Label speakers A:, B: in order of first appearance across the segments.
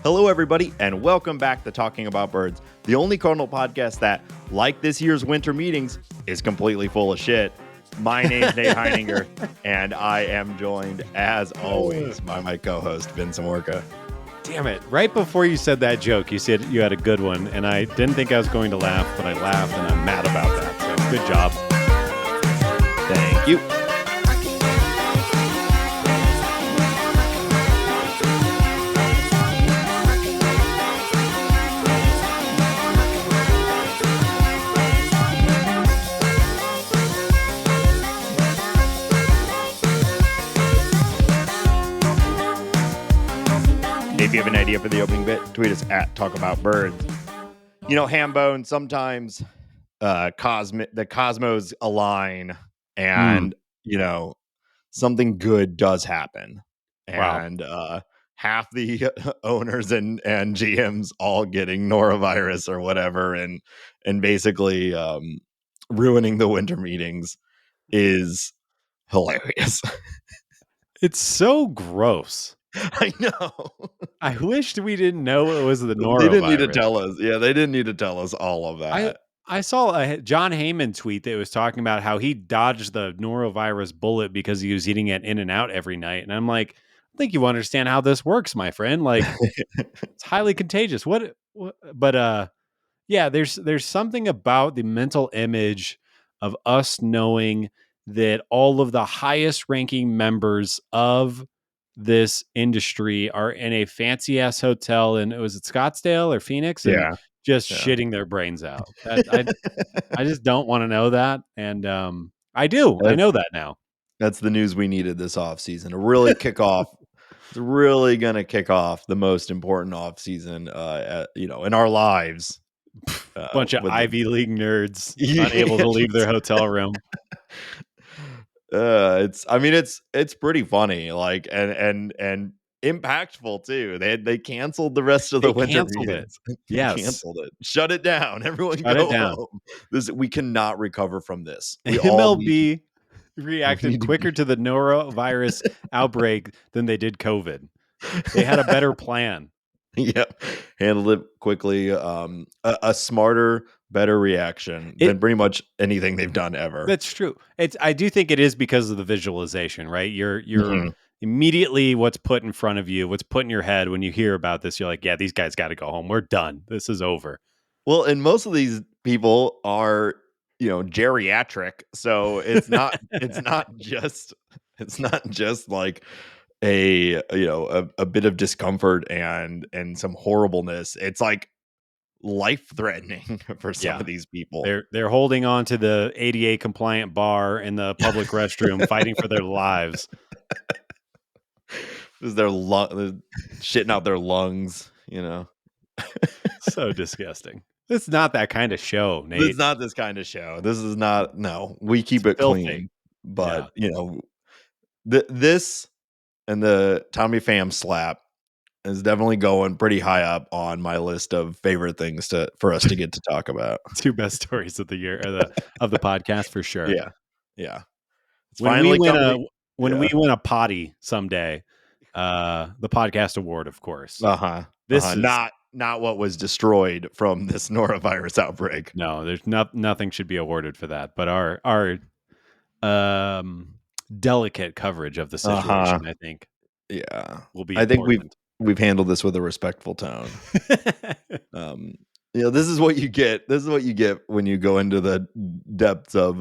A: Hello, everybody, and welcome back to Talking About Birds, the only Cardinal podcast that, like this year's winter meetings, is completely full of shit. My name's Nate Heininger, and I am joined, as always, by my co-host, Vince Amorca.
B: Damn it. Right before you said that joke, you said you had a good one, and I didn't think I was going to laugh, but I laughed, and I'm mad about that. So good job.
A: Thank you. If you have an idea for the opening bit, tweet us at Talk About Birds. You know, Hambone, sometimes the cosmos align and, you know, something good does happen. And half the owners and GMs all getting norovirus or whatever and basically ruining the winter meetings is hilarious.
B: It's so gross.
A: I know.
B: I wished we didn't know it was the norovirus.
A: They didn't need to tell us. Yeah, they didn't need to tell us all of that.
B: I saw a John Heyman tweet that was talking about how he dodged the norovirus bullet because he was eating at In-N-Out every night. And I'm like, I think you understand how this works, my friend. Like, it's highly contagious. But yeah, there's something about the mental image of us knowing that all of the highest ranking members of this industry are in a fancy ass hotel in, was it Scottsdale or Phoenix? And shitting their brains out. I just don't want to know that. And I do. I know that now.
A: That's the news we needed this off season to really kick off. It's really going to kick off the most important off season, in our lives.
B: Bunch of Ivy League nerds unable to leave their hotel room.
A: It's pretty funny, like and impactful too. They canceled the rest of the winter meetings.
B: Yes,
A: canceled it. Shut it down. Everyone go home. We cannot recover from this.
B: MLB reacted quicker to the norovirus outbreak than they did COVID. They had a better plan.
A: Yeah, handled it quickly. A smarter, better reaction than pretty much anything they've done ever.
B: That's true. I do think it is because of the visualization, right? You're immediately what's put in front of you, what's put in your head when you hear about this. You're like, yeah, these guys got to go home. We're done. This is over.
A: Well, and most of these people are, geriatric, so it's not just like a bit of discomfort and some horribleness. It's like life-threatening for some of these people.
B: They're holding on to the ADA compliant bar in the public restroom, fighting for their lives.
A: Because they're shitting out their lungs,
B: So disgusting. It's not that kind of show, Nate.
A: It's not this kind of show. This is not. No, we keep it
B: filthy.
A: Clean. But this and the Tommy Pham slap is definitely going pretty high up on my list of favorite things for us to get to talk about.
B: 2 best stories of the year of the podcast for sure.
A: Yeah. It's
B: when we win a potty someday, the podcast award, of course. This is
A: not what was destroyed from this norovirus outbreak.
B: No, there's nothing should be awarded for that. But our delicate coverage of the situation, I think.
A: Yeah,
B: will be.
A: I think we've handled this with a respectful tone. This is what you get. This is what you get when you go into the depths of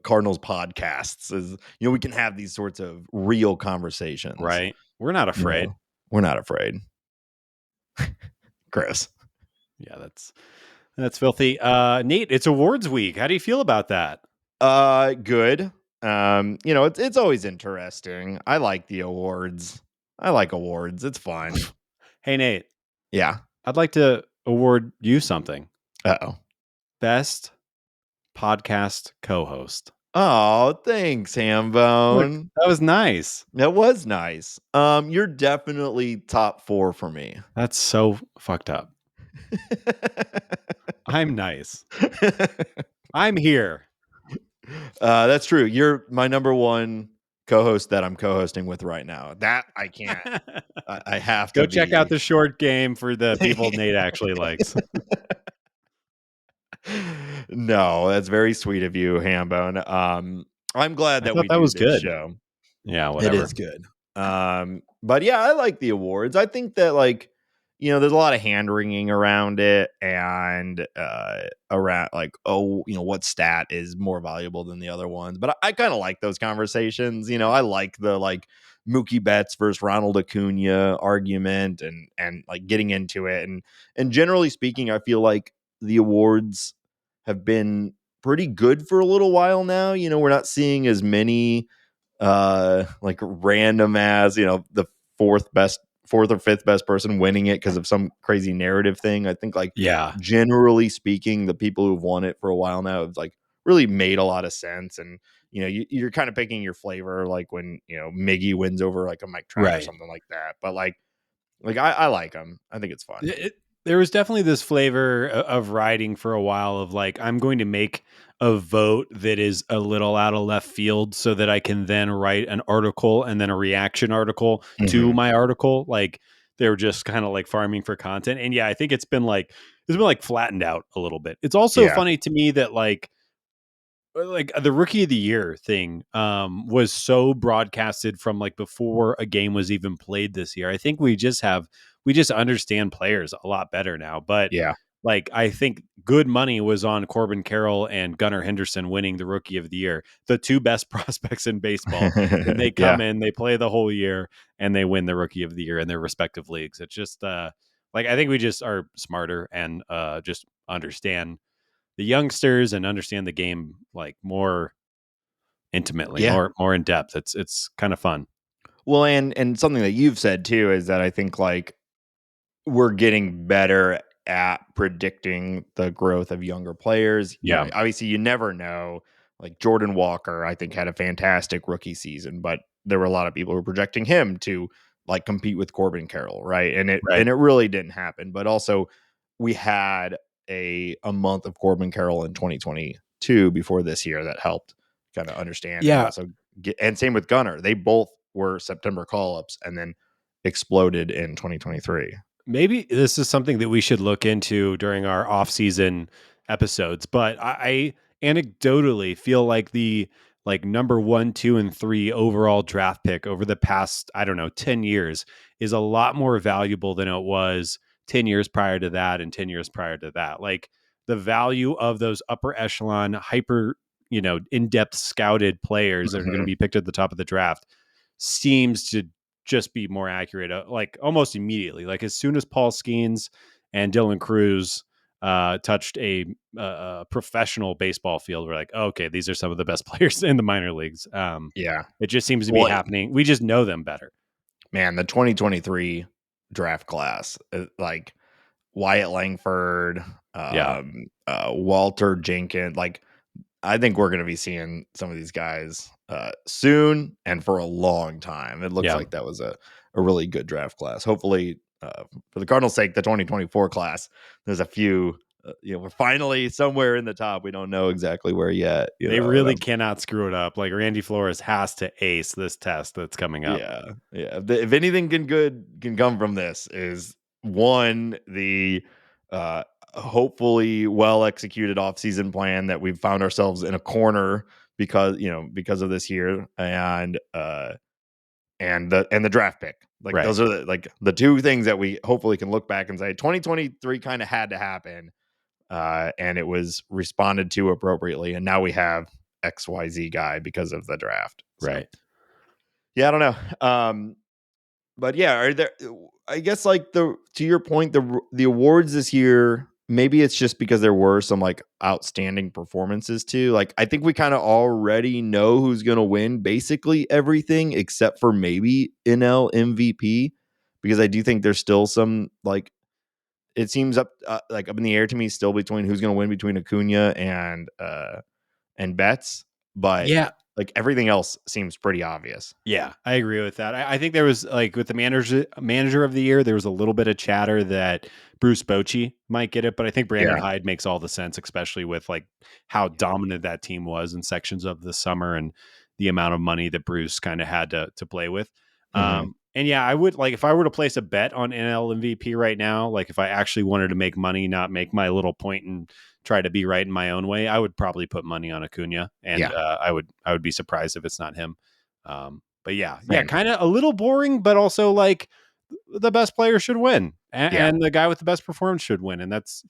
A: Cardinals podcasts. Is we can have these sorts of real conversations.
B: Right. We're not afraid.
A: We're not afraid. Gross.
B: Yeah, that's filthy. Nate, it's awards week. How do you feel about that?
A: Good. It's always interesting. I like the awards. I like awards. It's fun.
B: Hey, Nate.
A: Yeah.
B: I'd like to award you something.
A: Uh-oh.
B: Best podcast co-host.
A: Oh, thanks, Hambone.
B: Look, that was nice.
A: That was nice. You're definitely top 4 for me.
B: That's so fucked up. I'm nice. I'm here.
A: That's true. You're my number 1 co-host that I'm co-hosting with right now. That I can't. I have to
B: Go check out
A: be.
B: the short game for the people Nate actually likes.
A: No, that's very sweet of you, Hambone. I'm glad
B: I
A: that
B: thought
A: we
B: that
A: do
B: was
A: this
B: good.
A: show.
B: Yeah,
A: It
B: whatever.
A: is good. But yeah, I like the awards. I think that like, there's a lot of hand wringing around it and around like, oh, what stat is more valuable than the other ones. But I kind of like those conversations. I like the like Mookie Betts versus Ronald Acuna argument and like getting into it. And generally speaking, I feel like the awards have been pretty good for a little while now. We're not seeing as many like random as the fourth or fifth best person winning it because of some crazy narrative thing. I think like
B: Yeah.
A: generally speaking, the people who've won it for a while now have like really made a lot of sense. And you're kind of picking your flavor, like when Miggy wins over like a Mike Trout or
B: Right.
A: something like that. But like I like them. I think it's fun.
B: There was definitely this flavor of writing for a while of like, I'm going to make a vote that is a little out of left field so that I can then write an article and then a reaction article to
A: Mhm.
B: my article. Like they were just kind of like farming for content. And yeah, I think it's been flattened out a little bit. It's also
A: Yeah.
B: funny to me that like the rookie of the year thing was so broadcasted from like before a game was even played this year. I think we just understand players a lot better now. But
A: Yeah.
B: like I think good money was on Corbin Carroll and Gunnar Henderson winning the rookie of the year, the two best prospects in baseball. And they come
A: Yeah.
B: in, they play the whole year, and they win the rookie of the year in their respective leagues. It's just like I think we just are smarter and just understand the youngsters and understand the game like more intimately,
A: Yeah.
B: more in depth. It's kind of fun.
A: Well, and something that you've said too is that I think like we're getting better at predicting the growth of younger players.
B: Yeah.
A: Obviously you never know. Like Jordan Walker, I think had a fantastic rookie season, but there were a lot of people who were projecting him to like compete with Corbin Carroll, right? And it
B: Right.
A: and it really didn't happen. But also we had a month of Corbin Carroll in 2022 before this year that helped kind of understand and
B: Yeah.
A: also get, and same with Gunner. They both were September call-ups and then exploded in 2023.
B: Maybe this is something that we should look into during our off-season episodes, but I anecdotally feel like the like number 1, 2, and 3 overall draft pick over the past, I don't know, 10 years is a lot more valuable than it was 10 years prior to that and 10 years prior to that. Like the value of those upper echelon hyper, in-depth scouted players that are going to
A: Mhm.
B: be picked at the top of the draft seems to just be more accurate, like almost immediately. Like as soon as Paul Skeens and Dylan Cruz touched a professional baseball field, we're like, oh, okay, these are some of the best players in the minor leagues.
A: Yeah.
B: It just seems to be
A: Well,
B: happening. We just know them better.
A: man, the 2023 draft class, like Wyatt Langford,
B: Yeah,
A: Walter Jenkins, like I think we're going to be seeing some of these guys soon and for a long time. It looks
B: yeah.
A: like that was a really good draft class. Hopefully, for the Cardinals' sake, the 2024 class, there's a few. We're finally somewhere in the top. We don't know exactly where yet.
B: They really cannot screw it up. Like Randy Flores has to ace this test that's coming up.
A: Yeah, yeah. If anything can come from this is one the hopefully well executed offseason plan that we've found ourselves in a corner because of this year and the draft pick. Like
B: Right.
A: those are the two things that we hopefully can look back and say 2023 kind of had to happen, and it was responded to appropriately, and now we have XYZ guy because of the draft. So
B: Right.
A: yeah, I don't know. But yeah, are there? I guess like to your point, the awards this year. Maybe it's just because there were some like outstanding performances too. Like I think we kind of already know who's going to win basically everything except for maybe NL MVP, because I do think there's still some like it seems up in the air to me still between who's going to win between Acuna and Betts, but
B: Yeah.
A: like everything else seems pretty obvious.
B: Yeah, I agree with that. I think there was like with the manager of the year, there was a little bit of chatter that Bruce Bochy might get it, but I think Brandon
A: Yeah.
B: Hyde makes all the sense, especially with like how dominant that team was in sections of the summer. And the amount of money that Bruce kind of had to play with.
A: Mhm.
B: And yeah, I would like if I were to place a bet on NL MVP right now, like if I actually wanted to make money, not make my little point and try to be right in my own way, I would probably put money on Acuna, and
A: Yeah,
B: I would be surprised if it's not him. But yeah,
A: same.
B: kind of a little boring, but also like the best player should win,
A: Yeah,
B: and the guy with the best performance should win, and that's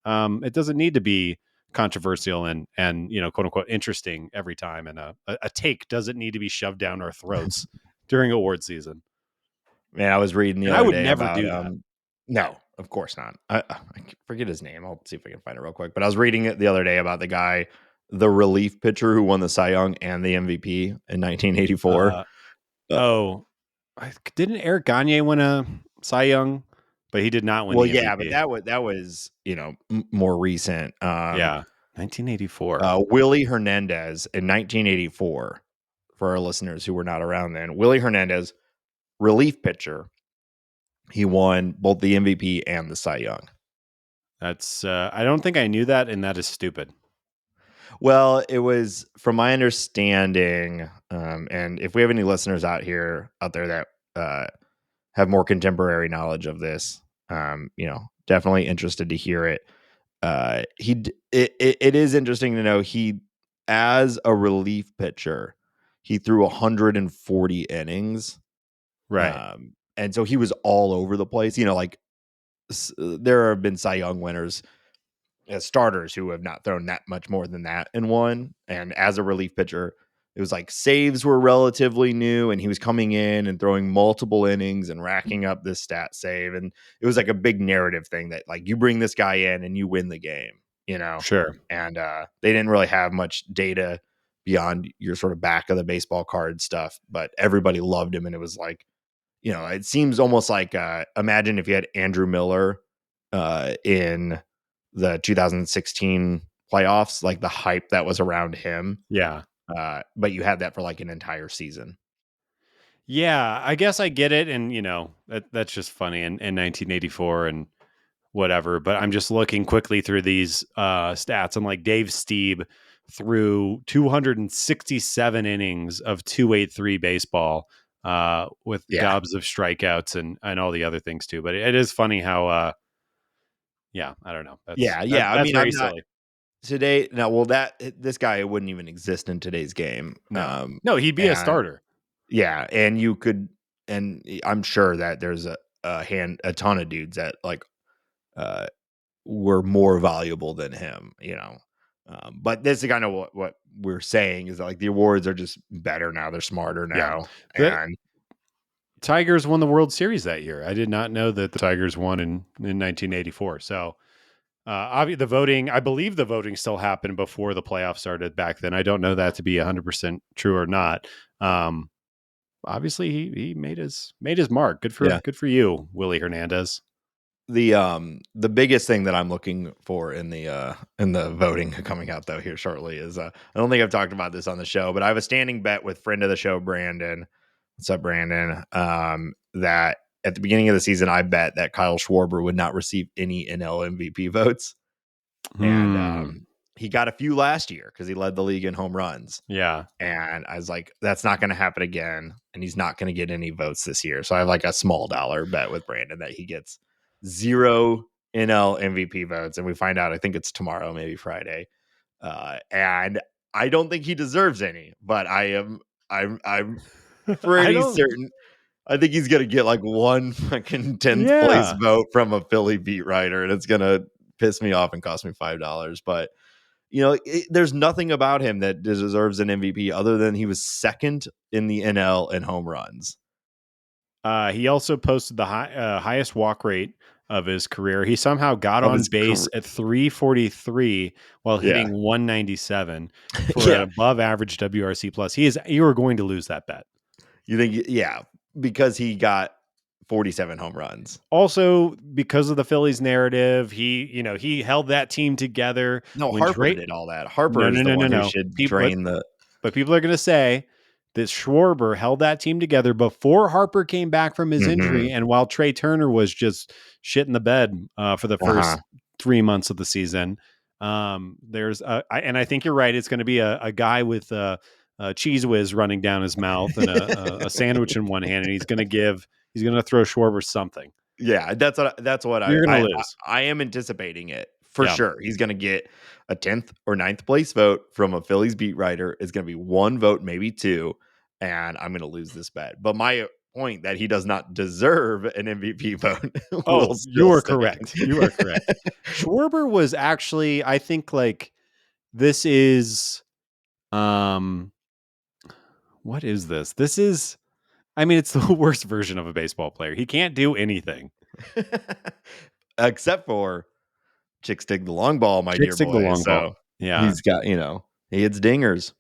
B: it doesn't need to be controversial and quote unquote interesting every time, and a take doesn't need to be shoved down our throats during award season.
A: man, I was reading the
B: And I
A: other
B: would
A: day
B: never
A: about,
B: do that.
A: no, of course not. I forget his name. I'll see if I can find it real quick. But I was reading it the other day about the guy, the relief pitcher who won the Cy Young and the MVP in 1984.
B: Uh,
A: Uh,
B: oh, didn't Eric Gagne win a Cy Young? But he did not win
A: well,
B: the
A: yeah, but
B: MVP.
A: that was more recent.
B: Yeah, 1984.
A: Willie Hernandez in 1984. For our listeners who were not around then, Willie Hernandez, relief pitcher, he won both the MVP and the Cy Young.
B: That's I don't think I knew that, and that is stupid.
A: Well, it was from my understanding, and if we have any listeners out there that have more contemporary knowledge of this, definitely interested to hear it. It is interesting to know he, as a relief pitcher, he threw 140 innings,
B: Right.
A: and so he was all over the place. Like there have been Cy Young winners as starters who have not thrown that much more than that in one. And as a relief pitcher, it was like saves were relatively new, and he was coming in and throwing multiple innings and racking up this stat save. And it was like a big narrative thing that like you bring this guy in and you win the game.
B: Sure.
A: And they didn't really have much data beyond your sort of back of the baseball card stuff, but everybody loved him. And it was like, it seems almost like imagine if you had Andrew Miller in the 2016 playoffs, like the hype that was around him.
B: Yeah.
A: But you had that for like an entire season.
B: Yeah, I guess I get it, and that's just funny in 1984 and whatever. But I'm just looking quickly through these stats, and like Dave Stieb threw 267 innings of 283 baseball with
A: Yeah.
B: gobs of strikeouts and all the other things too. But it is funny how yeah, I don't know.
A: Yeah. Yeah. I
B: That's
A: mean, I'm
B: very
A: not
B: silly.
A: today. No, well, this guy wouldn't even exist in today's game.
B: No, he'd be a
A: And
B: starter.
A: yeah. And you could, and I'm sure that there's a ton of dudes that like, uh, were more valuable than him. But this is kind of what we're saying is that, like, the awards are just better now. They're smarter
B: Yeah.
A: now.
B: The
A: And
B: Tigers won the World Series that year. I did not know that the Tigers won in 1984. So, the voting, I believe the voting still happened before the playoffs started back then. I don't know that to be 100% true or not. Um, Obviously he made his mark.
A: yeah,
B: Good for you, Willie Hernandez.
A: the biggest thing that I'm looking for in the voting coming out though here shortly is I don't think I've talked about this on the show, but I have a standing bet with friend of the show, Brandon. What's up, Brandon? That at the beginning of the season, I bet that Kyle Schwarber would not receive any NL MVP votes. And
B: Hmm.
A: he got a few last year because he led the league in home runs.
B: Yeah.
A: And I was like, that's not going to happen again. And he's not going to get any votes this year. So I have like a small dollar bet with Brandon that he gets 0 NL MVP votes. And we find out, I think it's tomorrow, maybe Friday. And I don't think he deserves any, but I'm
B: I
A: pretty
B: don't.
A: certain. I think he's gonna get like one fucking 10th place
B: Yeah.
A: vote from a Philly beat writer, and it's gonna piss me off and cost me $5. But there's nothing about him that deserves an MVP other than he was second in the NL in home runs.
B: He also posted the highest walk rate of his career. He somehow got
A: Of
B: on
A: his
B: base at 343 while
A: Yeah,
B: hitting 197 for an
A: yeah.
B: above average WRC plus. You are going to lose that bet.
A: You think? Yeah, because he got 47 home runs.
B: Also, because of the Phillies narrative, he held that team together
A: No,
B: when
A: Harper
B: Drake.
A: did all that.
B: No,
A: Harper is
B: no,
A: the
B: no, no,
A: one who
B: no.
A: should
B: People,
A: drain the.
B: but people are going to say that Schwarber held that team together before Harper came back from his
A: Mhm.
B: injury, and while Trey Turner was just shit in the bed for the
A: Uh-huh.
B: first 3 months of the season. And I think you're right. It's going to be a guy with cheese whiz running down his mouth and a sandwich in one hand, and he's going to throw Schwarber something.
A: Yeah, that's what
B: You're going to lose.
A: I am anticipating it for
B: Yeah.
A: sure. He's going to get a 10th or 9th place vote from a Phillies beat writer. It's going to be one vote, maybe two, and I'm going to lose this bet. But my point that he does not deserve an MVP vote will
B: you
A: still
B: are
A: stand.
B: correct. You are correct. Schwarber was actually, I think, like, this is, what is this? This is, I mean, it's the worst version of a baseball player. He can't do anything.
A: Except for chicks dig the long ball, my dear
B: Chicks dig the
A: boy.
B: long ball.
A: So
B: Yeah.
A: he's got, he hits dingers.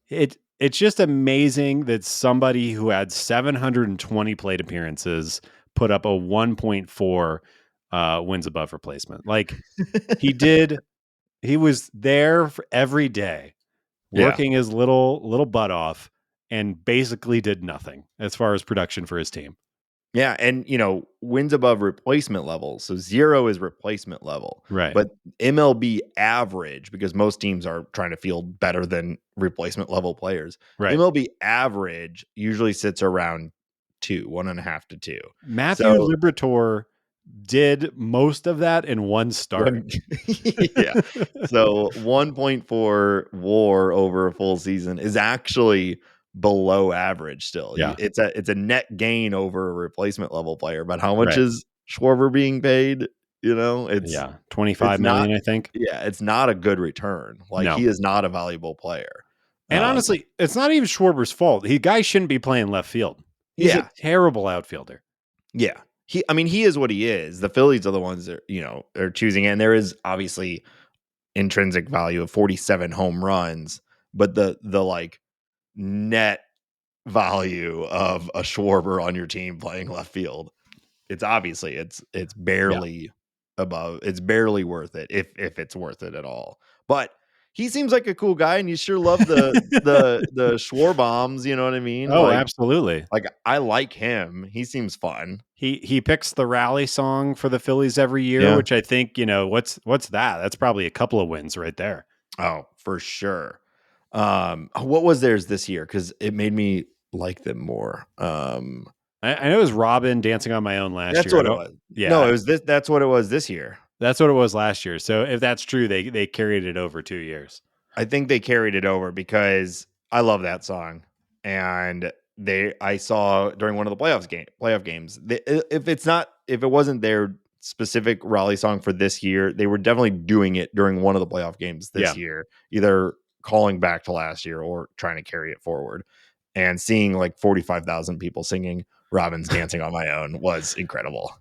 B: It's just amazing that somebody who had 720 plate appearances put up a 1.4 wins above replacement. Like, he was there for every day, working his little butt off, and basically did nothing as far as production for his team.
A: Yeah, and wins above replacement level. So 0 is replacement level.
B: Right.
A: But MLB average, because most teams are trying to field better than replacement level players.
B: Right.
A: MLB average usually sits around 2, 1.5 to 2.
B: Matthew Liberatore did most of that in one start.
A: Yeah. So 1.4 WAR over a full season is actually below average still.
B: Yeah.
A: It's a net gain over a replacement level player, but how much
B: Right.
A: is Schwarber being paid? It's
B: 25 million, I think.
A: Yeah, it's not a good return. Like,
B: No.
A: he is not a valuable player.
B: And honestly, it's not even Schwarber's fault. Guy shouldn't be playing left field. He's a terrible outfielder.
A: Yeah. He is what he is. The Phillies are the ones that, are choosing it. And there is obviously intrinsic value of 47 home runs, but the like net value of a Schwarber on your team playing left field, it's obviously it's barely above. It's barely worth it if it's worth it at all. But he seems like a cool guy, and you sure love the Schwarbombs. You know what I mean?
B: Oh, absolutely.
A: Like, I like him. He seems fun.
B: He picks the rally song for the Phillies every year, which I think, what's that? That's probably a couple of wins right there.
A: Oh, for sure. What was theirs this year? Because it made me like them more.
B: I know it was Robin Dancing on My Own last year.
A: That's what it was.
B: Yeah.
A: No, it was this. That's what it was this year.
B: That's what it was last year. So if that's true, they carried it over 2 years.
A: I think they carried it over because I love that song, and I saw during one of the playoff games. If it wasn't their specific rally song for this year, they were definitely doing it during one of the playoff games this year, either calling back to last year or trying to carry it forward. And seeing like 45,000 people singing Robin's Dancing on My Own was incredible.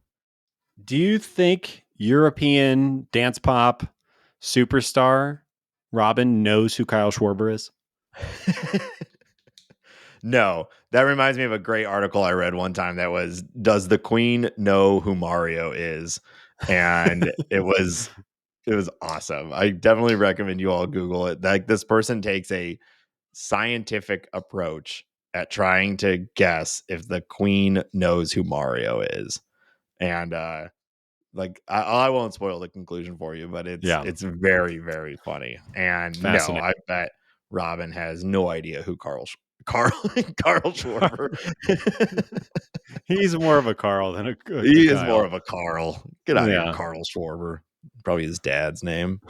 B: Do you think European dance pop superstar Robin knows who Kyle Schwarber is?
A: No, that reminds me of a great article I read one time that was, does the Queen know who Mario is? And it was awesome. I definitely recommend you all Google it. Like, this person takes a scientific approach at trying to guess if the Queen knows who Mario is. And I won't spoil the conclusion for you, but it's very, very funny. And no, I bet Robin has no idea who Carl Schwarber.
B: He's more of a Carl than a
A: He is
B: Kyle.
A: more of a Carl. Get out of here, Carl Schwarber. Probably his dad's name.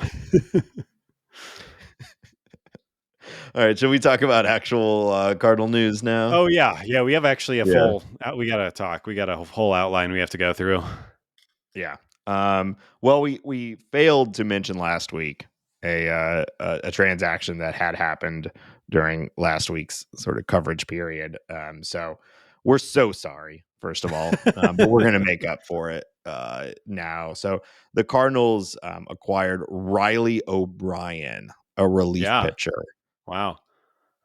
A: All right, should we talk about actual Cardinal news now?
B: Oh yeah, we have actually a full. We gotta talk. We got a whole outline we have to go through.
A: Yeah. Well, we failed to mention last week a transaction that had happened during last week's sort of coverage period. So we're so sorry, first of all, but we're going to make up for it now. So the Cardinals acquired Riley O'Brien, a relief pitcher.
B: Wow.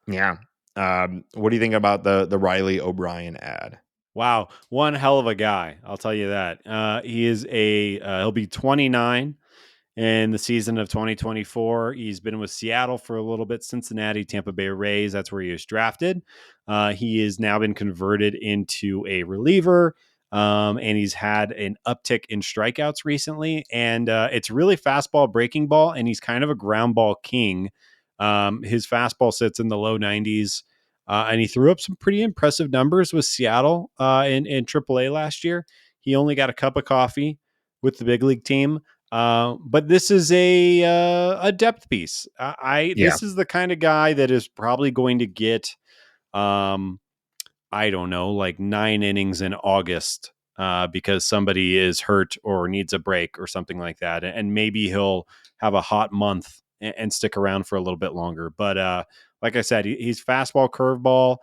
A: Yeah. What do you think about the Riley O'Brien ad?
B: Wow, one hell of a guy. I'll tell you that. He is he'll be 29 in the season of 2024. He's been with Seattle for a little bit, Cincinnati, Tampa Bay Rays. That's where he was drafted. He has now been converted into a reliever, and he's had an uptick in strikeouts recently. And it's really fastball, breaking ball, and he's kind of a ground ball king. His fastball sits in the low 90s. and he threw up some pretty impressive numbers with Seattle in AAA last year. He only got a cup of coffee with the big league team. But this is a depth piece.
A: Yeah.
B: This is the kind of guy that is probably going to get um, I don't know, like 9 innings in August because somebody is hurt or needs a break or something like that. And maybe he'll have a hot month and stick around for a little bit longer. But like I said, he's fastball, curveball.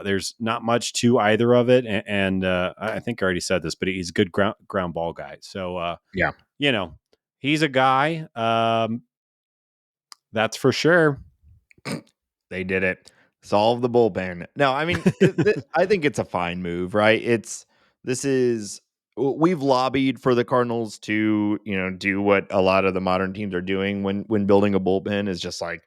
B: There's not much to either of it. And I think I already said this, but he's a good ground ball guy. So,
A: Yeah.
B: you know, he's a guy. That's for sure.
A: They did it. Solve the bullpen. No, I mean, I think it's a fine move, right? This is we've lobbied for the Cardinals to, do what a lot of the modern teams are doing when building a bullpen is just like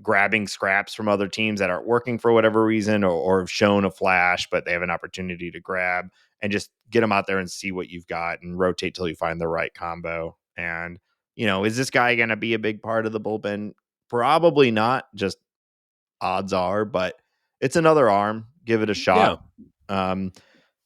A: grabbing scraps from other teams that aren't working for whatever reason or have shown a flash, but they have an opportunity to grab and just get them out there and see what you've got and rotate till you find the right combo. And, is this guy going to be a big part of the bullpen? Probably not. Just odds are, but it's another arm. Give it a shot.
B: Yeah.
A: Um,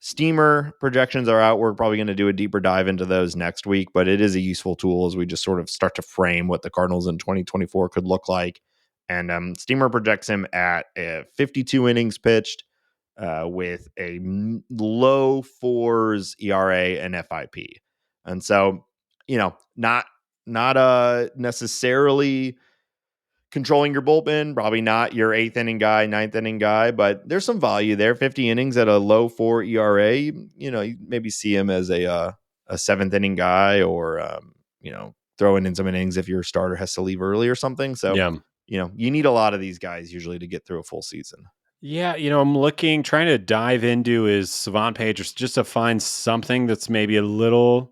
A: Steamer projections are out. We're probably going to do a deeper dive into those next week, but it is a useful tool as we just sort of start to frame what the Cardinals in 2024 could look like. And Steamer projects him at 52 innings pitched with a low fours ERA and FIP. And so, not necessarily controlling your bullpen, probably not your eighth inning guy, ninth inning guy, but there's some value there. 50 innings at a low 4 ERA. You maybe see him as a seventh inning guy, or throwing in some innings if your starter has to leave early or something. So,
B: Yeah.
A: you need a lot of these guys usually to get through a full season.
B: Yeah, I'm trying to dive into his Savant page just to find something that's maybe a little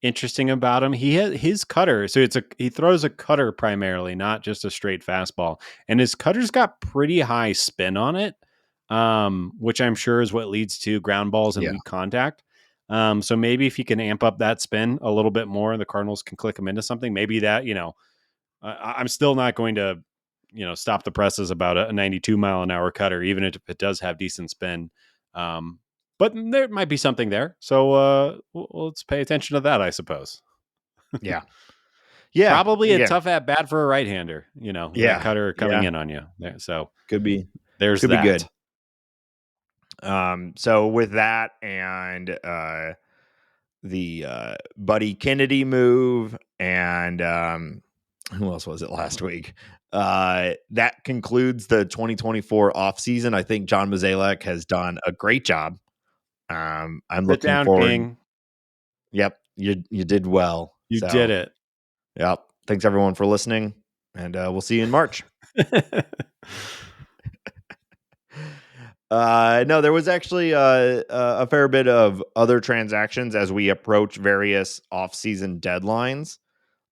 B: interesting about him. He has his cutter, so he throws a cutter primarily, not just a straight fastball. And his cutter's got pretty high spin on it, which I'm sure is what leads to ground balls and
A: Yeah.
B: weak contact. So maybe if he can amp up that spin a little bit more, the Cardinals can click him into something. Maybe that, I'm still not going to, stop the presses about a 92-mile-an-hour cutter, even if it does have decent spin. Um, but there might be something there. So let's pay attention to that, I suppose.
A: Yeah. Yeah.
B: Probably a
A: Again.
B: tough at bat for a right-hander, that
A: Yeah.
B: cutter coming
A: Yeah.
B: in on you. So
A: Could be
B: there's
A: good.
B: that.
A: So with that and the Buddy Kennedy move and who else was it last week? That concludes the 2024 offseason. I think John Mozeliak has done a great job. I'm
B: Sit
A: looking
B: down,
A: forward.
B: King.
A: Yep, you did well.
B: You did
A: So,
B: it.
A: yep. Thanks everyone for listening, and we'll see you in March. No, there was actually a fair bit of other transactions as we approach various off-season deadlines.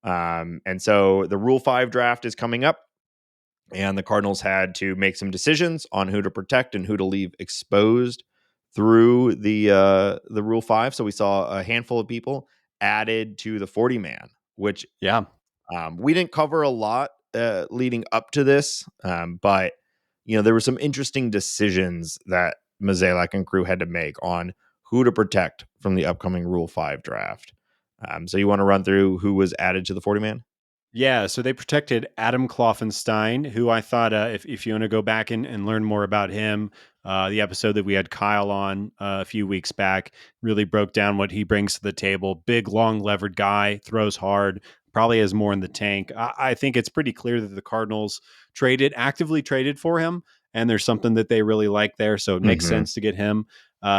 A: And so the Rule 5 draft is coming up, and the Cardinals had to make some decisions on who to protect and who to leave exposed through the Rule 5. So we saw a handful of people added to the 40 man, which
B: Yeah.
A: we didn't cover a lot leading up to this, but there were some interesting decisions that Mozeliak and crew had to make on who to protect from the upcoming Rule 5 draft. So you want to run through who was added to the 40 man?
B: Yeah, so they protected Adam Kloffenstein, who I thought, if you want to go back and learn more about him, the episode that we had Kyle on a few weeks back really broke down what he brings to the table. Big, long, levered guy, throws hard, probably has more in the tank. I think it's pretty clear that the Cardinals actively traded for him, and there's something that they really like there, so it makes sense to get him.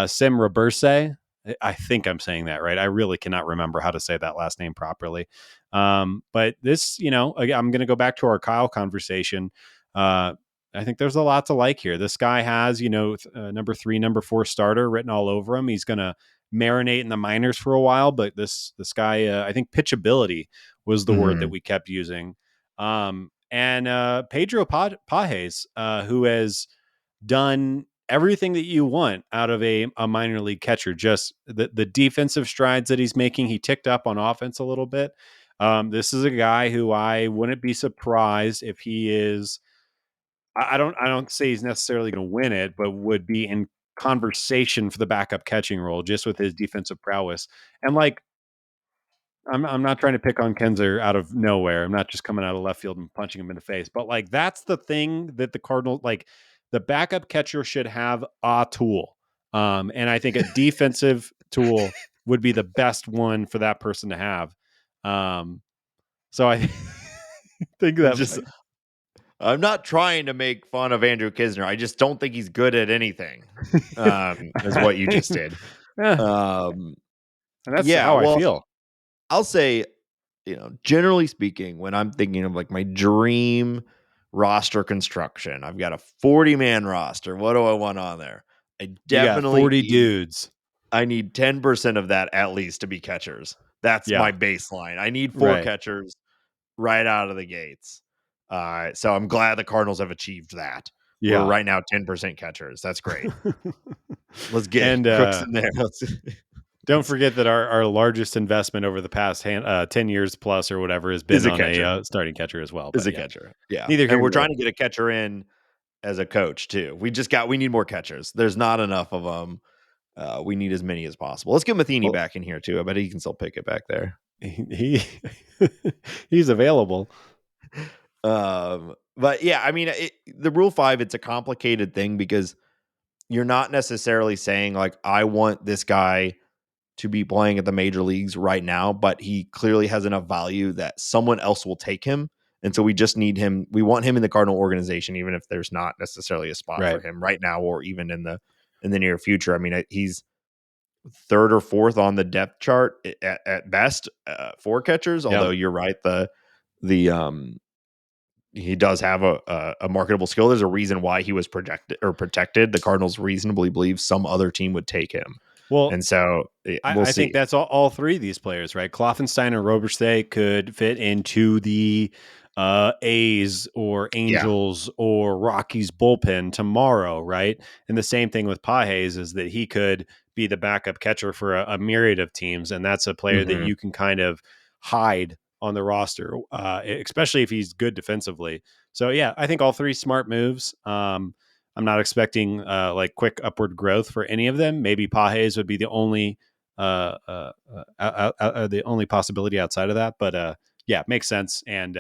B: Sim Roberse, I think I'm saying that right. I really cannot remember how to say that last name properly. But this, I'm going to go back to our Kyle conversation. I think there's a lot to like here. This guy has, number 3, number 4 starter written all over him. He's going to marinate in the minors for a while, but this guy, I think pitchability was the word that we kept using. And Pedro Pages, who has done everything that you want out of a minor league catcher. Just the defensive strides that he's making. He ticked up on offense a little bit. This is a guy who I wouldn't be surprised if he is I don't say he's necessarily going to win it, but would be in conversation for the backup catching role just with his defensive prowess. And like, I'm not trying to pick on Kenzer out of nowhere. I'm not just coming out of left field and punching him in the face, but like that's the thing that the Cardinals, like, the backup catcher should have a tool. And I think a defensive tool would be the best one for that person to have. So I think
A: I'm
B: that
A: just I'm not trying to make fun of Andrew Kisner. I just don't think he's good at anything. Is what you just did.
B: yeah,
A: Um,
B: and that's
A: yeah,
B: how I
A: well,
B: feel.
A: I'll say, generally speaking, when I'm thinking of like my dream roster construction, I've got a 40-man roster. What do I want on there? I
B: You got
A: definitely
B: 40 dudes.
A: I need 10% of that at least to be catchers. That's
B: Yeah,
A: my baseline. I need 4
B: right.
A: catchers right out of the gates. So I'm glad the Cardinals have achieved that. We're
B: Yeah.
A: right now 10% catchers. That's great. Let's get
B: And
A: Crooks in there.
B: don't forget that our largest investment over the past 10 years plus or whatever has
A: Is
B: been
A: a
B: on
A: catcher.
B: a starting catcher as well.
A: Is
B: But
A: a
B: yeah,
A: catcher. Yeah.
B: neither
A: And
B: here
A: we're
B: nor
A: trying
B: there.
A: to get a catcher in as a coach too. We need more catchers. There's not enough of them. We need as many as possible. Let's get Matheny
B: Well,
A: back in here too. I bet he can still pick it back there.
B: he he's available.
A: But yeah, I mean, the Rule 5, it's a complicated thing because you're not necessarily saying like, I want this guy to be playing at the major leagues right now, but he clearly has enough value that someone else will take him. And so we just need him. We want him in the Cardinal organization, even if there's not necessarily a spot for
B: Right.
A: him right now or even in the near future. I mean, he's third or fourth on the depth chart at best for catchers.
B: Yeah.
A: Although you're right, the he does have a marketable skill. There's a reason why he was projected or protected. The Cardinals reasonably believe some other team would take him,
B: Well,
A: and so we'll
B: I think
A: see.
B: that's all three of these players, right? Kloffenstein and Roberste could fit into the A's or
A: Yeah,
B: Angels or Rockies bullpen tomorrow, right? And the same thing with Pages is that he could be the backup catcher for a myriad of teams, and that's a player that
A: hmm
B: you can kind of hide on the roster, especially if he's good defensively. So yeah, I think all three smart moves. I'm not expecting like quick upward growth for any of them. Maybe Pages would be the only possibility outside of that. But yeah, makes sense. And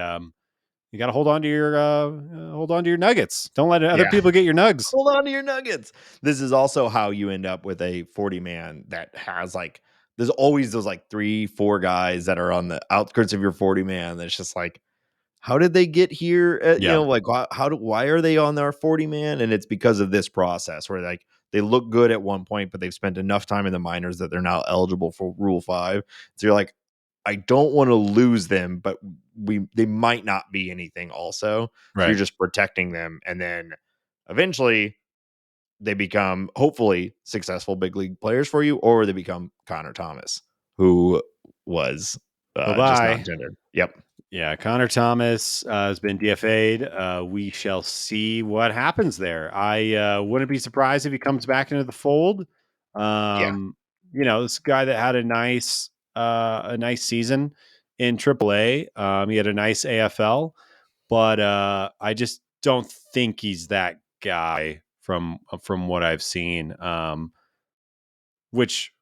B: you got to hold on to your nuggets. Don't let other
A: yeah.
B: people get your nugs.
A: Hold on to your nuggets. This is also how you end up with a 40-man that has like. There's always those like 3-4 guys that are on the outskirts of your 40-man. That's just like, how did they get here?
B: Yeah,
A: Like why are they on their 40-man? And it's because of this process where like they look good at one point, but they've spent enough time in the minors that they're now eligible for Rule 5. So you're like, I don't want to lose them, but they might not be anything also. So you're
B: right.
A: just protecting them. And then eventually they become hopefully successful big league players for you, or they become Connor Thomas, who was
B: Bye
A: just not
B: bye.
A: intended. Yep.
B: Yeah, Connor Thomas has been DFA'd. We shall see what happens there. I wouldn't be surprised if he comes back into the fold.
A: Yeah.
B: Um, this guy that had a nice season in AAA. He had a nice AFL, but I just don't think he's that guy from what I've seen. Which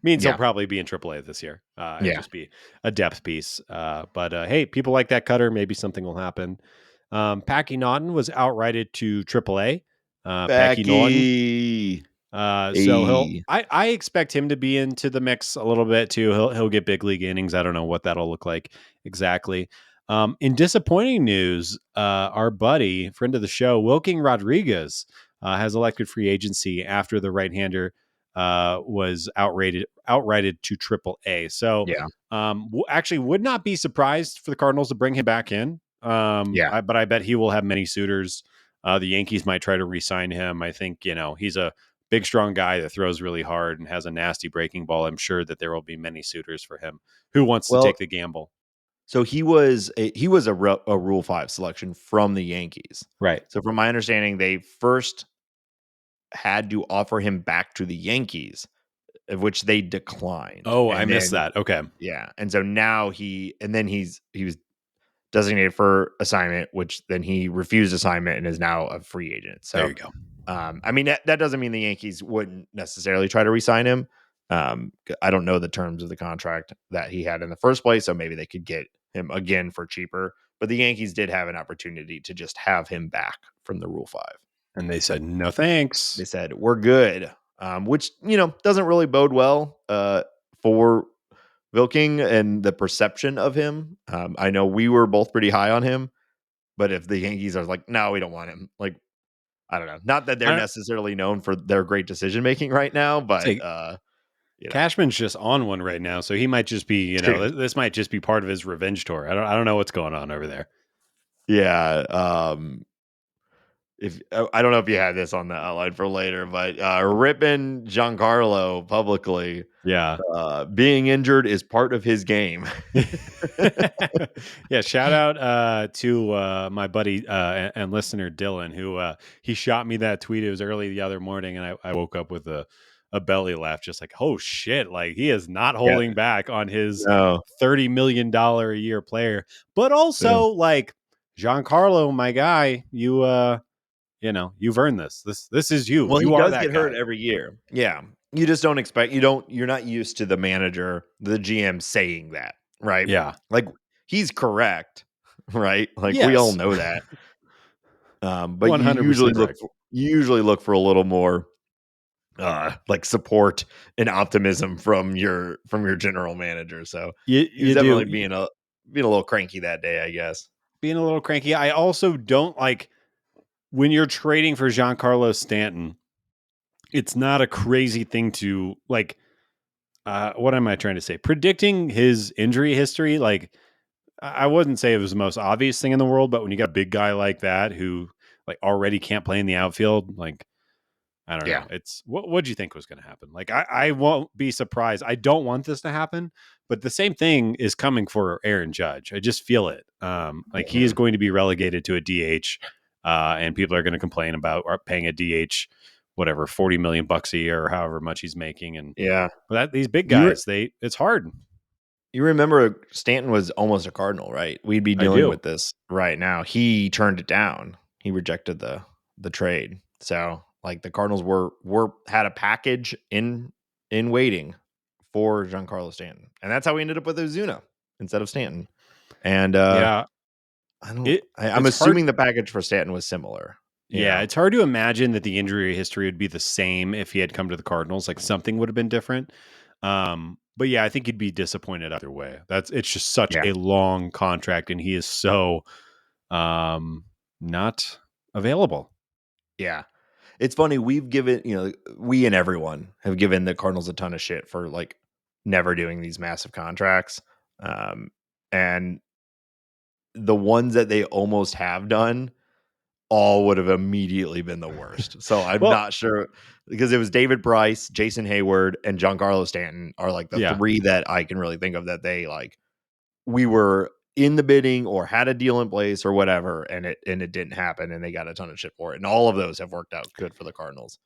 B: means he'll
A: Yeah.
B: probably be in AAA this year and
A: Yeah.
B: just be a depth piece. But hey, people like that cutter. Maybe something will happen. Packy Naughton was outrighted to AAA. Packy Naughton.
A: Becky.
B: So
A: Hey.
B: I expect him to be into the mix a little bit too. He'll get big league innings. I don't know what that'll look like exactly. In disappointing news, our buddy, friend of the show, Wilking Rodriguez, has elected free agency after the right-hander was outrighted to AAA. So
A: Yeah.
B: actually would not be surprised for the Cardinals to bring him back in.
A: Yeah.
B: But I bet he will have many suitors. The Yankees might try to re-sign him. I think, he's a big, strong guy that throws really hard and has a nasty breaking ball. I'm sure that there will be many suitors for him. Who wants to take
A: Well,
B: the gamble?
A: so he was a Rule 5 selection from the Yankees.
B: Right.
A: So from my understanding, they first had to offer him back to the Yankees, of which they declined.
B: Oh, I
A: And
B: missed
A: then
B: that. Okay.
A: yeah. And so now he was designated for assignment, which then he refused assignment and is now a free agent.
B: There
A: So,
B: you go.
A: I mean, that doesn't mean the Yankees wouldn't necessarily try to re-sign him. I don't know the terms of the contract that he had in the first place, so maybe they could get him again for cheaper. But the Yankees did have an opportunity to just have him back from the Rule 5.
B: And they said, no, thanks.
A: They said, we're good, which, doesn't really bode well for Wilking and the perception of him. I know we were both pretty high on him, but if the Yankees are like, no, we don't want him, like, I don't know. Not that they're
B: I
A: necessarily known for their great decision making right now, but
B: say Cashman's just on one right now, so he might just be,
A: true.
B: this might just be part of his revenge tour. I don't know what's going on over there.
A: Yeah. If I don't know if you had this on the outline for later, but ripping Giancarlo publicly,
B: Yeah.
A: being injured is part of his game.
B: Yeah, shout out to my buddy and listener Dylan, who he shot me that tweet. It was early the other morning, and I woke up with a belly laugh, just like, oh shit, like he is not
A: Yeah.
B: holding back on his
A: No.
B: $30 million a year player, but
A: Yeah.
B: also like Giancarlo, my guy, you've earned this. This is you.
A: Well, he
B: You are
A: does
B: that
A: get hurt
B: guy.
A: every year. Yeah. You just you're not used to the manager, the GM saying that, right?
B: Yeah.
A: Like he's correct, right? Like we all
B: Yes.
A: know that. But you
B: 100% correct.
A: usually look for a little more like support and optimism from your general manager. So he was
B: You
A: definitely
B: do.
A: being a little cranky that day, I guess.
B: Being a little cranky. I also don't like when you're trading for Giancarlo Stanton. It's not a crazy thing to like. What am I trying to say? Predicting his injury history, like I wouldn't say it was the most obvious thing in the world, but when you got a big guy like that who like already can't play in the outfield, like I don't
A: Yeah.
B: know. It's what do you think was going to happen? Like I won't be surprised. I don't want this to happen, but the same thing is coming for Aaron Judge. I just feel it. Like he is
A: Mhm.
B: going to be relegated to a DH, and people are going to complain about paying a DH, whatever, 40 million bucks a year or however much he's making. And
A: Yeah.
B: that these big
A: You re-
B: guys, it's hard.
A: you remember Stanton was almost a Cardinal, right? We'd be
B: I
A: dealing
B: do.
A: with this right now. He turned it down. He rejected the trade. So like the Cardinals were had a package in waiting for Giancarlo Stanton. And that's how we ended up with Ozuna instead of Stanton. And
B: Yeah.
A: I'm
B: It's hard.
A: assuming the package for Stanton was similar.
B: Yeah, it's hard to imagine that the injury history would be the same if he had come to the Cardinals. Like something would have been different. But yeah, I think he'd be disappointed either way. It's just such
A: Yeah.
B: a long contract, and he is so not available.
A: Yeah. It's funny, we've given, we and everyone have given the Cardinals a ton of shit for like never doing these massive contracts. And the ones that they almost have done all would have immediately been the worst. So I'm
B: Well,
A: not sure because it was David Price, Jason Hayward, and Giancarlo Stanton are like the
B: yeah,
A: three that I can really think of that they like we were in the bidding or had a deal in place or whatever, and it didn't happen, and they got a ton of shit for it. And all of those have worked out good for the Cardinals.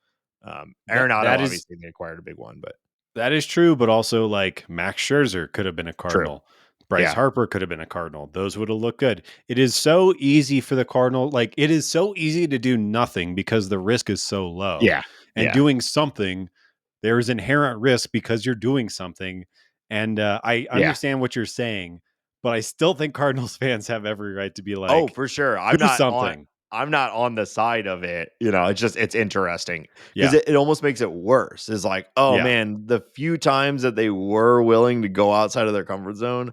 A: Arenado,
B: that is
A: obviously, they acquired a big one, but
B: that is true, but also like Max Scherzer could have been a
A: true.
B: Cardinal. Bryce
A: Yeah,
B: Harper could have been a Cardinal. Those would have looked good. It is so easy for the Cardinal. Like it is so easy to do nothing because the risk is so low.
A: yeah,
B: And
A: yeah,
B: doing something, there is inherent risk because you're doing something. And I
A: yeah.
B: understand what you're saying, but I still think Cardinals fans have every right to be
A: Oh,
B: like,
A: for sure.
B: do something.
A: I'm not on the side of it. It's interesting because
B: Yeah.
A: it almost makes it worse. It's like, oh
B: Yeah.
A: man, the few times that they were willing to go outside of their comfort zone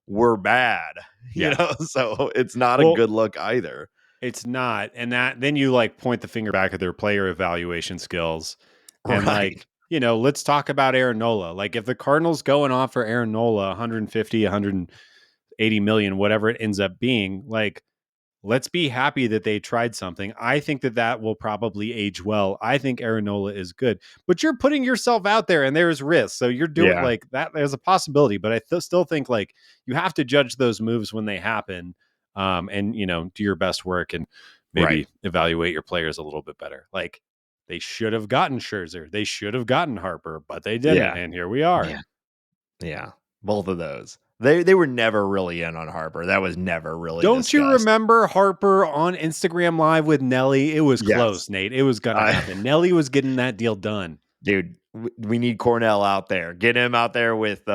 A: were bad.
B: Yeah.
A: So it's not a
B: Well,
A: good look either.
B: it's not. And that then you like point the finger back at their player evaluation skills. And
A: Right.
B: like, let's talk about Aaron Nola. Like if the Cardinals go and offer Aaron Nola 150, 180 million, whatever it ends up being, like let's be happy that they tried something. I think that will probably age well. I think Aaron Nola is good, but you're putting yourself out there and there's risk. So you're doing
A: Yeah.
B: like that. There's a possibility, but I still think like you have to judge those moves when they happen. And do your best work and
A: Right.
B: maybe evaluate your players a little bit better. Like they should have gotten Scherzer. They should have gotten Harper, but they didn't.
A: Yeah.
B: And here we are.
A: Yeah. Yeah. Both of those. They were never really in on Harper. That was never really
B: Don't you
A: discussed.
B: remember Harper on Instagram Live with Nelly? It was
A: Yes.
B: close, Nate. It was gonna
A: I
B: happen. Nelly was getting that deal done.
A: Dude, we need Cornell out there. Get him out there with